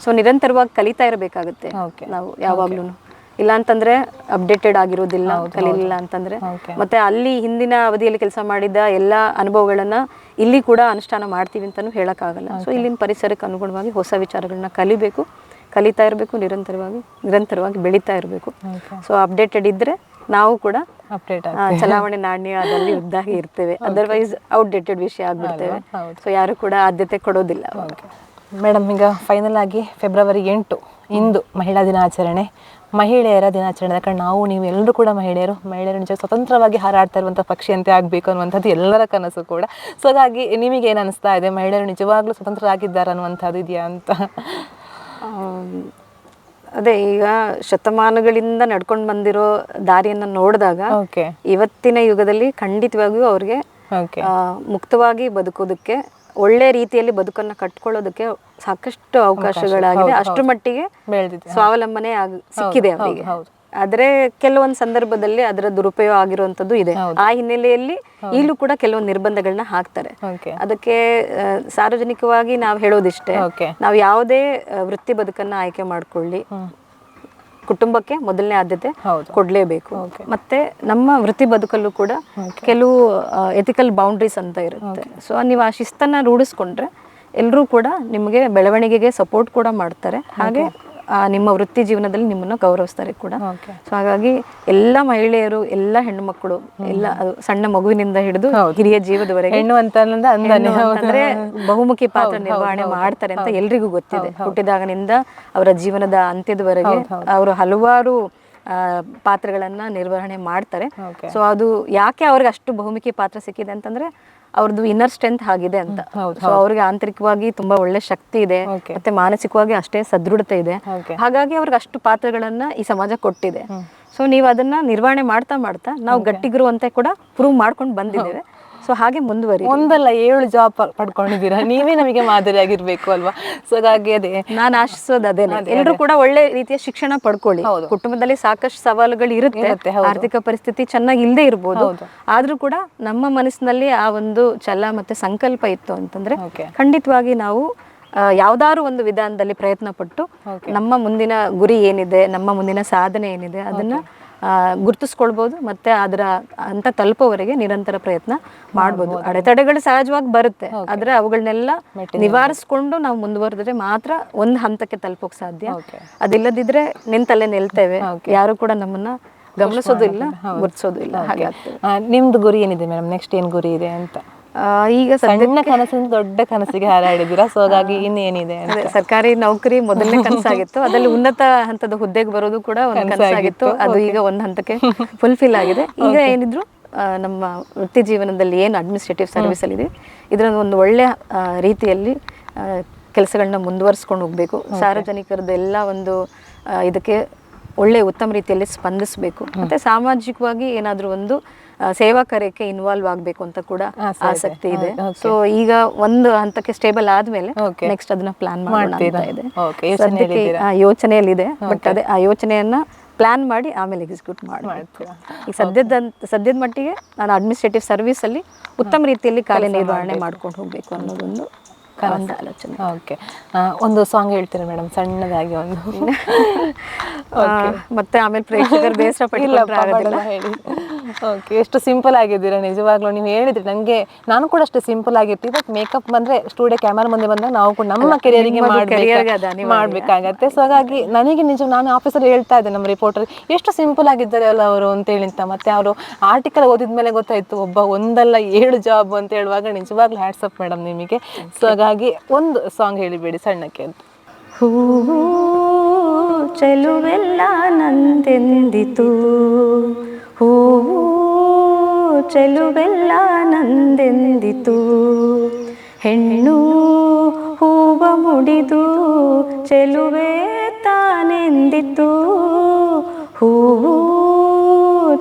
ಸೊ ನಿರಂತರವಾಗಿ ಕಲಿತಾ ಇರಬೇಕಾಗುತ್ತೆ ನಾವು ಯಾವಾಗ್ಲೂ. ಇಲ್ಲ ಅಂತಂದ್ರೆ ಅಪ್ಡೇಟೆಡ್ ಆಗಿರೋದಿಲ್ಲ, ಕಲೀಲಿಲ್ಲ ಅಂತಂದ್ರೆ. ಮತ್ತೆ ಅಲ್ಲಿ ಹಿಂದಿನ ಅವಧಿಯಲ್ಲಿ ಕೆಲಸ ಮಾಡಿದ ಎಲ್ಲ ಅನುಭವಗಳನ್ನ ಇಲ್ಲಿ ಕೂಡ ಅನುಷ್ಠಾನ ಮಾಡ್ತೀವಿ ಅಂತಾನು ಹೇಳಕ್ಕಾಗಲ್ಲ. ಸೊ ಇಲ್ಲಿನ ಪರಿಸರಕ್ಕೆ ಅನುಗುಣವಾಗಿ ಹೊಸ ವಿಚಾರಗಳನ್ನ ಕಲಿಬೇಕು, ಕಲಿತಾ ಇರಬೇಕು, ನಿರಂತರವಾಗಿ ಬೆಳೀತಾ ಇರಬೇಕು. ಸೊ ಅಪ್ಡೇಟೆಡ್ ಇದ್ರೆ ನಾವು ಕೂಡ ಚಲಾವಣೆ ನಾಣ್ಯದಲ್ಲಿ ಉದ್ದಾಗಿ ಇರ್ತೇವೆ. ಅದರ್ವೈಸ್ ಔಟ್ಡೇಟೆಡ್ ವಿಷಯ ಆಗ್ಬಿಡ್ತೇವೆ. ಸೊ ಯಾರು ಕೂಡ ಆದ್ಯತೆ ಕೊಡೋದಿಲ್ಲ. ಮೇಡಮ್, ಈಗ ಫೈನಲ್ ಆಗಿ ಫೆಬ್ರವರಿ 8 ಇಂದು ಮಹಿಳಾ ದಿನಾಚರಣೆ, ಮಹಿಳೆಯರ ದಿನಾಚರಣೆ. ಯಾಕಂದ್ರೆ ನೀವು ಎಲ್ಲರೂ ಕೂಡ ಮಹಿಳೆಯರು ನಿಜ ಸ್ವತಂತ್ರವಾಗಿ ಹಾರಾಡ್ತಾ ಇರುವಂಥ ಪಕ್ಷಿಯಂತೆ ಆಗಬೇಕು ಅನ್ನುವಂಥದ್ದು ಎಲ್ಲರ ಕನಸು ಕೂಡ. ಸೊ ಹಾಗಾಗಿ ನಿಮಗೇನು ಅನಿಸ್ತಾ ಇದೆ, ಮಹಿಳೆಯರು ನಿಜವಾಗ್ಲೂ ಸ್ವತಂತ್ರರಾಗಿದ್ದಾರೆ ಅನ್ನುವಂಥದ್ದು ಇದೆಯಾ ಅಂತ? ಅದೇ, ಈಗ ಶತಮಾನಗಳಿಂದ ನಡ್ಕೊಂಡು ಬಂದಿರೋ ದಾರಿಯನ್ನ ನೋಡಿದಾಗ ಇವತ್ತಿನ ಯುಗದಲ್ಲಿ ಖಂಡಿತವಾಗಿಯೂ ಅವ್ರಿಗೆ ಮುಕ್ತವಾಗಿ ಬದುಕೋದಕ್ಕೆ, ಒಳ್ಳೆ ರೀತಿಯಲ್ಲಿ ಬದುಕನ್ನ ಕಟ್ಕೊಳ್ಳೋದಕ್ಕೆ ಸಾಕಷ್ಟು ಅವಕಾಶಗಳಾಗಿದೆ. ಅಷ್ಟರ ಮಟ್ಟಿಗೆ ಸ್ವಾವಲಂಬನೆ ಸಿಕ್ಕಿದೆ ಅವರಿಗೆ. ಆದ್ರೆ ಕೆಲವೊಂದು ಸಂದರ್ಭದಲ್ಲಿ ಅದರ ದುರುಪಯೋಗ ಆಗಿರುವಂತದ್ದು ಇದೆ. ಆ ಹಿನ್ನೆಲೆಯಲ್ಲಿ ಇಲ್ಲೂ ಕೂಡ ಕೆಲವೊಂದು ನಿರ್ಬಂಧಗಳನ್ನ ಹಾಕ್ತಾರೆ. ಅದಕ್ಕೆ ಸಾರ್ವಜನಿಕವಾಗಿ ನಾವು ಹೇಳೋದಿಷ್ಟೇ, ನಾವು ಯಾವುದೇ ವೃತ್ತಿ ಬದುಕನ್ನ ಆಯ್ಕೆ ಮಾಡ್ಕೊಳ್ಳಿ, ಕುಟುಂಬಕ್ಕೆ ಮೊದಲನೇ ಆದ್ಯತೆ ಕೊಡ್ಲೇಬೇಕು. ಮತ್ತೆ ನಮ್ಮ ವೃತ್ತಿ ಬದುಕಲ್ಲೂ ಕೂಡ ಕೆಲವು ಎಥಿಕಲ್ ಬೌಂಡ್ರೀಸ್ ಅಂತ ಇರುತ್ತೆ. ಸೊ ನೀವು ಆ ಶಿಸ್ತನ್ನ ರೂಢಿಸ್ಕೊಂಡ್ರೆ ಎಲ್ಲರೂ ಕೂಡ ನಿಮಗೆ ಬೆಳವಣಿಗೆಗೆ ಸಪೋರ್ಟ್ ಕೂಡ ಮಾಡ್ತಾರೆ, ಹಾಗೆ ನಿಮ್ಮ ವೃತ್ತಿ ಜೀವನದಲ್ಲಿ ನಿಮ್ಮನ್ನು ಗೌರವಿಸ್ತಾರೆ ಕೂಡ. ಸೊ ಹಾಗಾಗಿ ಎಲ್ಲ ಮಹಿಳೆಯರು, ಎಲ್ಲ ಹೆಣ್ಣು ಮಕ್ಕಳು, ಎಲ್ಲ ಸಣ್ಣ ಮಗುವಿನಿಂದ ಹಿಡಿದು ಹಿರಿಯ ಜೀವದವರೆಗೆ ಹೆಣ್ಣು ಅಂತಂದ್ರೆ ಬಹುಮುಖಿ ಪಾತ್ರ ನಿರ್ವಹಣೆ ಮಾಡ್ತಾರೆ ಅಂತ ಎಲ್ರಿಗೂ ಗೊತ್ತಿದೆ. ಹುಟ್ಟಿದಾಗನಿಂದ ಅವರ ಜೀವನದ ಅಂತ್ಯದವರೆಗೆ ಅವರು ಹಲವಾರು ಪಾತ್ರಗಳನ್ನ ನಿರ್ವಹಣೆ ಮಾಡ್ತಾರೆ. ಸೊ ಅದು ಯಾಕೆ ಅವ್ರಿಗೆ ಅಷ್ಟು ಬಹುಮುಖಿ ಪಾತ್ರ ಸಿಕ್ಕಿದೆ ಅಂತಂದ್ರೆ ಅವ್ರದ್ದು ಇನ್ನರ್ ಸ್ಟ್ರೆಂತ್ ಆಗಿದೆ ಅಂತ. ಸೊ ಅವ್ರಿಗೆ ಆಂತರಿಕವಾಗಿ ತುಂಬಾ ಒಳ್ಳೆ ಶಕ್ತಿ ಇದೆ, ಮತ್ತೆ ಮಾನಸಿಕವಾಗಿ ಅಷ್ಟೇ ಸದೃಢತೆ ಇದೆ. ಹಾಗಾಗಿ ಅವ್ರಿಗೆ ಅಷ್ಟು ಪಾತ್ರಗಳನ್ನ ಈ ಸಮಾಜ ಕೊಟ್ಟಿದೆ. ಸೊ ನೀವು ಅದನ್ನ ನಿರ್ವಹಣೆ ಮಾಡ್ತಾ ಮಾಡ್ತಾ ನಾವು ಗಟ್ಟಿಗರು ಅಂತ ಕೂಡ ಪ್ರೂವ್ ಮಾಡ್ಕೊಂಡು ಬಂದಿದ್ದೇವೆ. ಸೊ ಹಾಗೆ ಮುಂದುವರಿ. ಒಂದಲ್ಲ 7 ಜಾಬ್ ಪಡ್ಕೊಂಡಿದ್ದೀರಾ, ನೀವೇ ನಮಗೆ ಮಾದರಿಯಾಗಿರ್ಬೇಕು ಅಲ್ವಾ? ಸೊ ಹಾಗಾಗಿ ಅದೇ ನಾನು ಆಶಿಸೋದು ಅದೇನೆ, ಎಲ್ಲರೂ ಕೂಡ ಒಳ್ಳೆ ರೀತಿಯ ಶಿಕ್ಷಣ ಪಡ್ಕೊಳ್ಳಿ. ಕುಟುಂಬದಲ್ಲಿ ಸಾಕಷ್ಟು ಸವಾಲುಗಳು ಇರುತ್ತೆ, ಆರ್ಥಿಕ ಪರಿಸ್ಥಿತಿ ಚೆನ್ನಾಗಿ ಇಲ್ಲದೆ ಇರ್ಬೋದು, ಆದ್ರೂ ಕೂಡ ನಮ್ಮ ಮನಸ್ಸಿನಲ್ಲಿ ಆ ಒಂದು ಛಲ ಮತ್ತೆ ಸಂಕಲ್ಪ ಇತ್ತು ಅಂತಂದ್ರೆ ಖಂಡಿತವಾಗಿ ನಾವು ಯಾವ್ದಾದ್ರು ಒಂದು ವಿಧಾನದಲ್ಲಿ ಪ್ರಯತ್ನ ಪಟ್ಟು ನಮ್ಮ ಮುಂದಿನ ಗುರಿ ಏನಿದೆ, ನಮ್ಮ ಮುಂದಿನ ಸಾಧನೆ ಏನಿದೆ ಅದನ್ನ ಗುರುತಿಸ್ಕೊಳ್ಬಹುದು. ಮತ್ತೆ ಅದರ ಅಂತ ತಲುಪೋವರೆಗೆ ನಿರಂತರ ಪ್ರಯತ್ನ ಮಾಡ್ಬೋದು. ಅಡೆತಡೆಗಳು ಸಹಜವಾಗಿ ಬರುತ್ತೆ, ಆದ್ರೆ ಅವುಗಳನ್ನೆಲ್ಲ ನಿವಾರಿಸ್ಕೊಂಡು ನಾವು ಮುಂದುವರೆದ್ರೆ ಮಾತ್ರ ಒಂದು ಹಂತಕ್ಕೆ ತಲುಪೋಕ್ ಸಾಧ್ಯ. ಅದಿಲ್ಲದಿದ್ರೆ ನಿಂತಲ್ಲೇ ನಿಲ್ತೇವೆ, ಯಾರು ಕೂಡ ನಮ್ಮನ್ನ ಗಮನಿಸೋದು ಇಲ್ಲ, ಗುರುತಿಸೋದು ಇಲ್ಲ. ಹಾಗಾಗ್ತದೆ. ನಿಮ್ದು ಗುರಿ ಏನಿದೆ ಮೇಡಮ್? ನೆಕ್ಸ್ಟ್ ಏನ್ ಗುರಿ ಇದೆ ಅಂತ? ಈಗ ಸಣ್ಣ ಕನಸಿನ ದೊಡ್ಡ ಕನಸಿಗೆ ಹಾರಾಡಿದ್ದೀರಾ. ಸೊ ಹಾಗಾಗಿ ಇನ್ನೇನಿದೆ? ಸರ್ಕಾರಿ ನೌಕರಿ ಮೊದಲನೇ ಕನಸಾಗಿತ್ತು, ಅದರಲ್ಲಿ ಉನ್ನತ ಹಂತದ ಹುದ್ದೆಗೆ ಬರೋದು ಕೂಡ ಒಂದು ಕನಸಾಗಿತ್ತು. ಅದು ಈಗ ಒಂದು ಹಂತಕ್ಕೆ ಫುಲ್ಫಿಲ್ ಆಗಿದೆ. ಈಗ ಏನಿದ್ರು ನಮ್ಮ ವೃತ್ತಿ ಜೀವನದಲ್ಲಿ ಏನು ಅಡ್ಮಿನಿಸ್ಟ್ರೇಟಿವ್ ಸರ್ವಿಸ್ ಅಲ್ಲಿ ಇದೆ, ಇದರ ಒಂದು ಒಳ್ಳೆ ರೀತಿಯಲ್ಲಿ ಕೆಲಸಗಳನ್ನ ಮುಂದುವರಿಸ್ಕೊಂಡು ಹೋಗ್ಬೇಕು. ಸಾರ್ವಜನಿಕರದ್ದು ಎಲ್ಲ ಒಂದು ಇದಕ್ಕೆ ಒಳ್ಳೆ ಉತ್ತಮ ರೀತಿಯಲ್ಲಿ ಸ್ಪಂದಿಸಬೇಕು. ಮತ್ತೆ ಸಾಮಾಜಿಕವಾಗಿ ಏನಾದ್ರೂ ಒಂದು ಸೇವಾ ಕಾರ್ಯಕ್ಕೆ ಇನ್ವಾಲ್ವ್ ಆಗ್ಬೇಕು ಅಂತ ಕೂಡ ಆಸಕ್ತಿ ಇದೆ. ಸೊ ಈಗ ಒಂದು ಹಂತಕ್ಕೆ ಸ್ಟೇಬಲ್ ಆದ್ಮೇಲೆ ನೆಕ್ಸ್ಟ್ ಅದನ್ನ ಪ್ಲಾನ್ ಮಾಡೋಣ ಅಂತ ಇದೆ. ಸದ್ಯಕ್ಕೆ ಯೋಚನೆಯಲ್ಲಿದೆ, ಬಟ್ ಅದೇ ಆ ಯೋಚನೆಯನ್ನ ಪ್ಲಾನ್ ಮಾಡಿ ಆಮೇಲೆ ಎಕ್ಸಿಕ್ಯೂಟ್ ಮಾಡ್ತೀವಿ. ಈಗ ಸದ್ಯದ ಮಟ್ಟಿಗೆ ನಾನು ಅಡ್ಮಿನಿಸ್ಟ್ರೇಟಿವ್ ಸರ್ವಿಸ್ ಅಲ್ಲಿ ಉತ್ತಮ ರೀತಿಯಲ್ಲಿ ಕಾರ್ಯನಿರ್ವಹಣೆ ಮಾಡ್ಕೊಂಡು ಹೋಗ್ಬೇಕು ಅನ್ನೋದೊಂದು ಆಲೋಚನೆ. ಓಕೆ, ಒಂದು ಸಾಂಗ್ ಹೇಳ್ತೀರಾ ಮೇಡಮ್ ಸಣ್ಣದಾಗಿ ಒಂದು? ಮತ್ತೆ ಆಮೇಲೆ ಪ್ರೇಕ್ಷಕರು ಬೇಸರ ಪಟ್ಟಿಲ್ಲ. ಹೇಳಿ. ಓಕೆ, ಎಷ್ಟು ಸಿಂಪಲ್ ಆಗಿದ್ದೀರಾ ನಿಜವಾಗ್ಲೂ. ನೀವು ಹೇಳಿದ್ರಿ ನನಗೆ, ನಾನು ಕೂಡ ಅಷ್ಟೇ ಸಿಂಪಲ್ ಆಗಿರ್ತೀವಿ, ಬಟ್ ಮೇಕಪ್ ಬಂದ್ರೆ ಸ್ಟುಡಿಯೋ ಕ್ಯಾಮರಾ ಮುಂದೆ ಬಂದಾಗ ನಾವು ಕೂಡ ನಮ್ಮ ಕೆರಿಯರಿಗೆ ಮಾಡ್ಬೇಕಾಗತ್ತೆ. ಸೊ ಹಾಗಾಗಿ ನನಗೆ ನಾನು ಆಫೀಸಲ್ಲಿ ಹೇಳ್ತಾ ಇದ್ದೆ ನಮ್ಮ ರಿಪೋರ್ಟರ್, ಎಷ್ಟು ಸಿಂಪಲ್ ಆಗಿದ್ದಾರೆ ಅಲ್ಲ ಅವರು ಅಂತೇಳಿ ಅಂತ. ಮತ್ತೆ ಅವರು ಆರ್ಟಿಕಲ್ ಓದಿದ್ಮೇಲೆ ಗೊತ್ತಾಯ್ತು ಒಬ್ಬ ಒಂದಲ್ಲ 7 ಜಾಬ್ ಅಂತ ಹೇಳುವಾಗ ನಿಜವಾಗ್ಲೂ ಹ್ಯಾಟ್ಸ್ ಅಪ್ ಮೇಡಮ್ ನಿಮಗೆ. ಸೊ ಹಾಗಾಗಿ ಒಂದು ಸಾಂಗ್ ಹೇಳಿಬೇಡಿ ಸಣ್ಣಕ್ಕೆ ಅಂತ. ಹೂವು ಚೆಲುವೆಲ್ಲ ನಂದೆಂದಿತು, ಹೂವು ಚೆಲುವೆಲ್ಲ ನಂದೆಂದಿತು, ಹೆಣ್ಣು ಹೂ ಹೂವ ಮುಡಿದು ಚೆಲುವೆ ತಾನೆಂದಿತು, ಹೂವು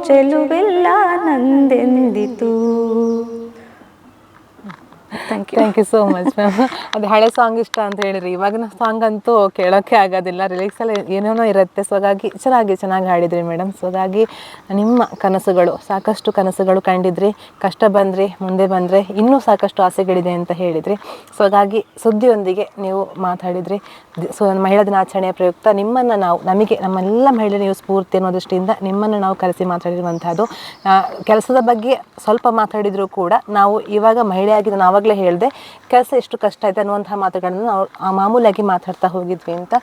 ಚೆಲುವೆಲ್ಲ ನಂದೆಂದಿತು. Thank you so much ma'am. ಅದು ಹಳೆ ಸಾಂಗ್ ಇಷ್ಟ ಅಂತ ಹೇಳಿದ್ರಿ, ಇವಾಗಿನ ಸಾಂಗ್ ಅಂತೂ ಕೇಳೋಕ್ಕೆ ಆಗೋದಿಲ್ಲ, ರಿಲೀಕ್ಸಲ್ಲಿ ಏನೇನೋ ಇರುತ್ತೆ. ಸೊ ಹಾಗಾಗಿ ಚೆನ್ನಾಗಿ ಹಾಡಿದ್ರಿ ಮೇಡಮ್. ಸೊ ಹಾಗಾಗಿ ನಿಮ್ಮ ಕನಸುಗಳು, ಸಾಕಷ್ಟು ಕನಸುಗಳು ಕಂಡಿದ್ರಿ, ಕಷ್ಟ ಬಂದ್ರಿ, ಮುಂದೆ ಬಂದರೆ ಇನ್ನೂ ಸಾಕಷ್ಟು ಆಸೆಗಳಿದೆ ಅಂತ ಹೇಳಿದ್ರಿ. ಸೊ ಹಾಗಾಗಿ ಸುದ್ದಿಯೊಂದಿಗೆ ನೀವು ಮಾತಾಡಿದ್ರಿ. ಸೊ ಮಹಿಳಾ ದಿನಾಚರಣೆಯ ಪ್ರಯುಕ್ತ ನಿಮ್ಮನ್ನು ನಾವು, ನಮಗೆ ನಮ್ಮೆಲ್ಲ ಮಹಿಳೆ ನೀವು ಸ್ಫೂರ್ತಿ ಅನ್ನೋ ದೃಷ್ಟಿಯಿಂದ ನಿಮ್ಮನ್ನು ನಾವು ಕರೆಸಿ ಮಾತಾಡಿರುವಂಥದ್ದು. ಕೆಲಸದ ಬಗ್ಗೆ ಸ್ವಲ್ಪ ಮಾತಾಡಿದರೂ ಕೂಡ ನಾವು ಇವಾಗ ಮಹಿಳೆಯಾಗಿ ನಾನು ಆವಾಗಲೇ ಹೇಳಿದೆ, ಕೆಲಸ ಎಷ್ಟು ಕಷ್ಟ ಇದೆ ಅನ್ನುವಂಥ ಮಾತುಗಳನ್ನು ನಾವು ಮಾಮೂಲಾಗಿ ಮಾತಾಡ್ತಾ ಹೋಗಿದ್ವಿ ಅಂತ.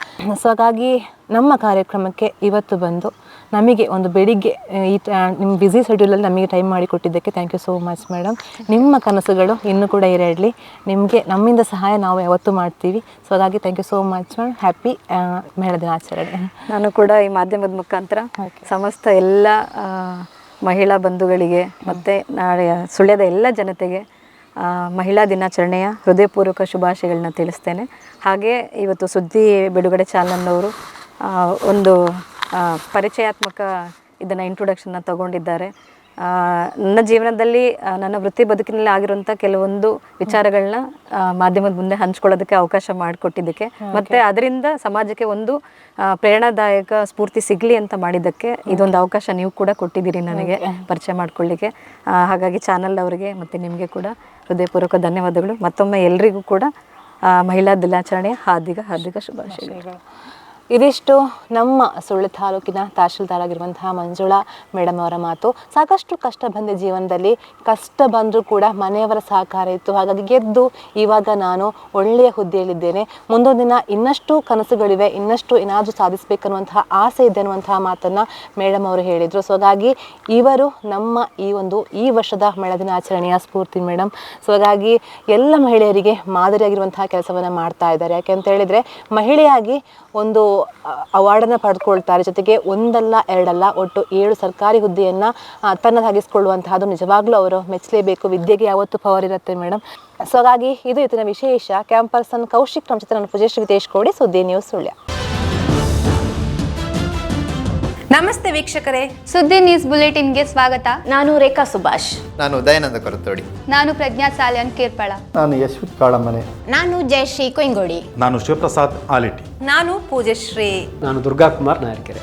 ಸೊ ಹಾಗಾಗಿ ನಮ್ಮ ಕಾರ್ಯಕ್ರಮಕ್ಕೆ ಇವತ್ತು ಬಂದು ನಮಗೆ ಒಂದು ಬೆಳಿಗ್ಗೆ ಈ ನಿಮ್ಮ ಬ್ಯುಸಿ ಶೆಡ್ಯೂಲಲ್ಲಿ ನಮಗೆ ಟೈಮ್ ಮಾಡಿ ಕೊಟ್ಟಿದ್ದಕ್ಕೆ thank you so much madam. ನಿಮ್ಮ ಕನಸುಗಳು ಇನ್ನೂ ಕೂಡ ಈಡೇರಲಿ, ನಿಮಗೆ ನಮ್ಮಿಂದ ಸಹಾಯ ನಾವು ಯಾವತ್ತೂ ಮಾಡ್ತೀವಿ. ಸೊ ಹಾಗಾಗಿ thank you so much madam. Happy ಮಹಿಳಾ ದಿನಾಚರಣೆ. ನಾನು ಕೂಡ ಈ ಮಾಧ್ಯಮದ ಮುಖಾಂತರ ಸಮಸ್ತ ಎಲ್ಲ ಮಹಿಳಾ ಬಂಧುಗಳಿಗೆ ಮತ್ತು ನಾಳೆ ಸುಳ್ಯದ ಎಲ್ಲ ಜನತೆಗೆ ಮಹಿಳಾ ದಿನಾಚರಣೆಯ ಹೃದಯಪೂರ್ವಕ ಶುಭಾಶಯಗಳನ್ನ ತಿಳಿಸ್ತೇನೆ. ಹಾಗೆ ಇವತ್ತು ಸುದ್ದಿ ಬಿಡುಗಡೆ ಚಾನಲ್ನವರು ಒಂದು ಪರಿಚಯಾತ್ಮಕ ಇದನ್ನು ಇಂಟ್ರೊಡಕ್ಷನ್ನ ತಗೊಂಡಿದ್ದಾರೆ. ನನ್ನ ಜೀವನದಲ್ಲಿ ನನ್ನ ವೃತ್ತಿ ಬದುಕಿನಲ್ಲಿ ಆಗಿರುವಂಥ ಕೆಲವೊಂದು ವಿಚಾರಗಳನ್ನ ಮಾಧ್ಯಮದ ಮುಂದೆ ಹಂಚ್ಕೊಳ್ಳೋದಕ್ಕೆ ಅವಕಾಶ ಮಾಡಿಕೊಟ್ಟಿದ್ದಕ್ಕೆ, ಮತ್ತು ಅದರಿಂದ ಸಮಾಜಕ್ಕೆ ಒಂದು ಪ್ರೇರಣಾದಾಯಕ ಸ್ಫೂರ್ತಿ ಸಿಗಲಿ ಅಂತ ಮಾಡಿದ್ದಕ್ಕೆ ಇದೊಂದು ಅವಕಾಶ ನೀವು ಕೂಡ ಕೊಟ್ಟಿದ್ದೀರಿ ನನಗೆ ಪರಿಚಯ ಮಾಡ್ಕೊಳ್ಳಿಕ್ಕೆ. ಹಾಗಾಗಿ ಚಾನಲ್ ಅವರಿಗೆ ಮತ್ತು ನಿಮಗೆ ಕೂಡ ಹೃದಯಪೂರ್ವಕ ಧನ್ಯವಾದಗಳು. ಮತ್ತೊಮ್ಮೆ ಎಲ್ರಿಗೂ ಕೂಡ ಮಹಿಳಾ ದಿನಾಚರಣೆಯ ಹಾರ್ದಿಕ ಶುಭಾಶಯಗಳು. ಇದಿಷ್ಟು ನಮ್ಮ ಸುಳ್ಯ ತಾಲೂಕಿನ ತಹಶೀಲ್ದಾರ್ ಆಗಿರುವಂತಹ ಮಂಜುಳಾ ಮೇಡಮ್ ಅವರ ಮಾತು. ಸಾಕಷ್ಟು ಕಷ್ಟ ಬಂದ ಜೀವನದಲ್ಲಿ, ಕಷ್ಟ ಬಂದರೂ ಕೂಡ ಮನೆಯವರ ಸಹಕಾರ ಇತ್ತು, ಹಾಗಾಗಿ ಗೆದ್ದು ಇವಾಗ ನಾನು ಒಳ್ಳೆಯ ಹುದ್ದೆಯಲ್ಲಿದ್ದೇನೆ. ಮುಂದೊಂದು ದಿನ ಇನ್ನಷ್ಟು ಕನಸುಗಳಿವೆ, ಇನ್ನಷ್ಟು ಏನಾದರೂ ಸಾಧಿಸಬೇಕನ್ನುವಂತಹ ಆಸೆ ಇದೆ ಅನ್ನುವಂತಹ ಮಾತನ್ನು ಮೇಡಮ್ ಅವರು ಹೇಳಿದರು. ಸೊ ಹಾಗಾಗಿ ಇವರು ನಮ್ಮ ಈ ವರ್ಷದ ಮಹಿಳಾ ದಿನಾಚರಣೆಯ ಸ್ಫೂರ್ತಿ ಮೇಡಮ್. ಸೊ ಹಾಗಾಗಿ ಎಲ್ಲ ಮಹಿಳೆಯರಿಗೆ ಮಾದರಿಯಾಗಿರುವಂತಹ ಕೆಲಸವನ್ನು ಮಾಡ್ತಾ ಇದ್ದಾರೆ. ಯಾಕೆಂತ ಹೇಳಿದರೆ ಮಹಿಳೆಯಾಗಿ ಒಂದು ಅವಾರ್ಡನ್ನು ಪಡೆದುಕೊಳ್ತಾರೆ, ಜೊತೆಗೆ ಒಂದಲ್ಲ ಎರಡಲ್ಲ ಒಟ್ಟು 7 ಸರ್ಕಾರಿ ಹುದ್ದೆಯನ್ನು ತನ್ನದಾಗಿಸ್ಕೊಳ್ಳುವಂತಹದ್ದು ನಿಜವಾಗ್ಲೂ ಅವರು ಮೆಚ್ಚಲೇಬೇಕು. ವಿದ್ಯೆಗೆ ಯಾವತ್ತೂ ಪವರ್ ಇರುತ್ತೆ ಮೇಡಮ್. ಸೊ ಹಾಗಾಗಿ ಇದು ಇವತ್ತಿನ ವಿಶೇಷ. ಕ್ಯಾಂಪರ್ಸನ್ ಕೌಶಿಕ್ ನಮ್ಮ ಜೊತೆ ನಾನು ಪೂಜೇಶ್ ವಿತೇಶ್ ಕೋಡಿ, ಸುದ್ದಿ ನ್ಯೂಸ್ ಸುಳ್ಯ. ನಮಸ್ತೆ ವೀಕ್ಷಕರೇ, ಸುದ್ದಿ ನ್ಯೂಸ್ ಬುಲೆಟಿನ್ಗೆ ಸ್ವಾಗತ. ನಾನು ರೇಖಾ ಸುಭಾಷ್. ನಾನು ದಯಾನಂದ ಕೊರತೋಡಿ. ನಾನು ಪ್ರಜ್ಞಾ ಸಾಲ್ಯನ್ ಕೇರ್ಪಳ. ನಾನು ಯಶ್ವಿತ್ ಕಾಳಮನೆ. ನಾನು ಜಯಶ್ರೀ ಕೊಯ್ಗೋಡಿ. ನಾನು ಶಿವಪ್ರಸಾದ್ ಆಲಿಟಿ. ನಾನು ಪೂಜಶ್ರೀ. ನಾನು ದುರ್ಗಾಕುಮಾರ್ ನಾಯರ್ಕೆರೆ.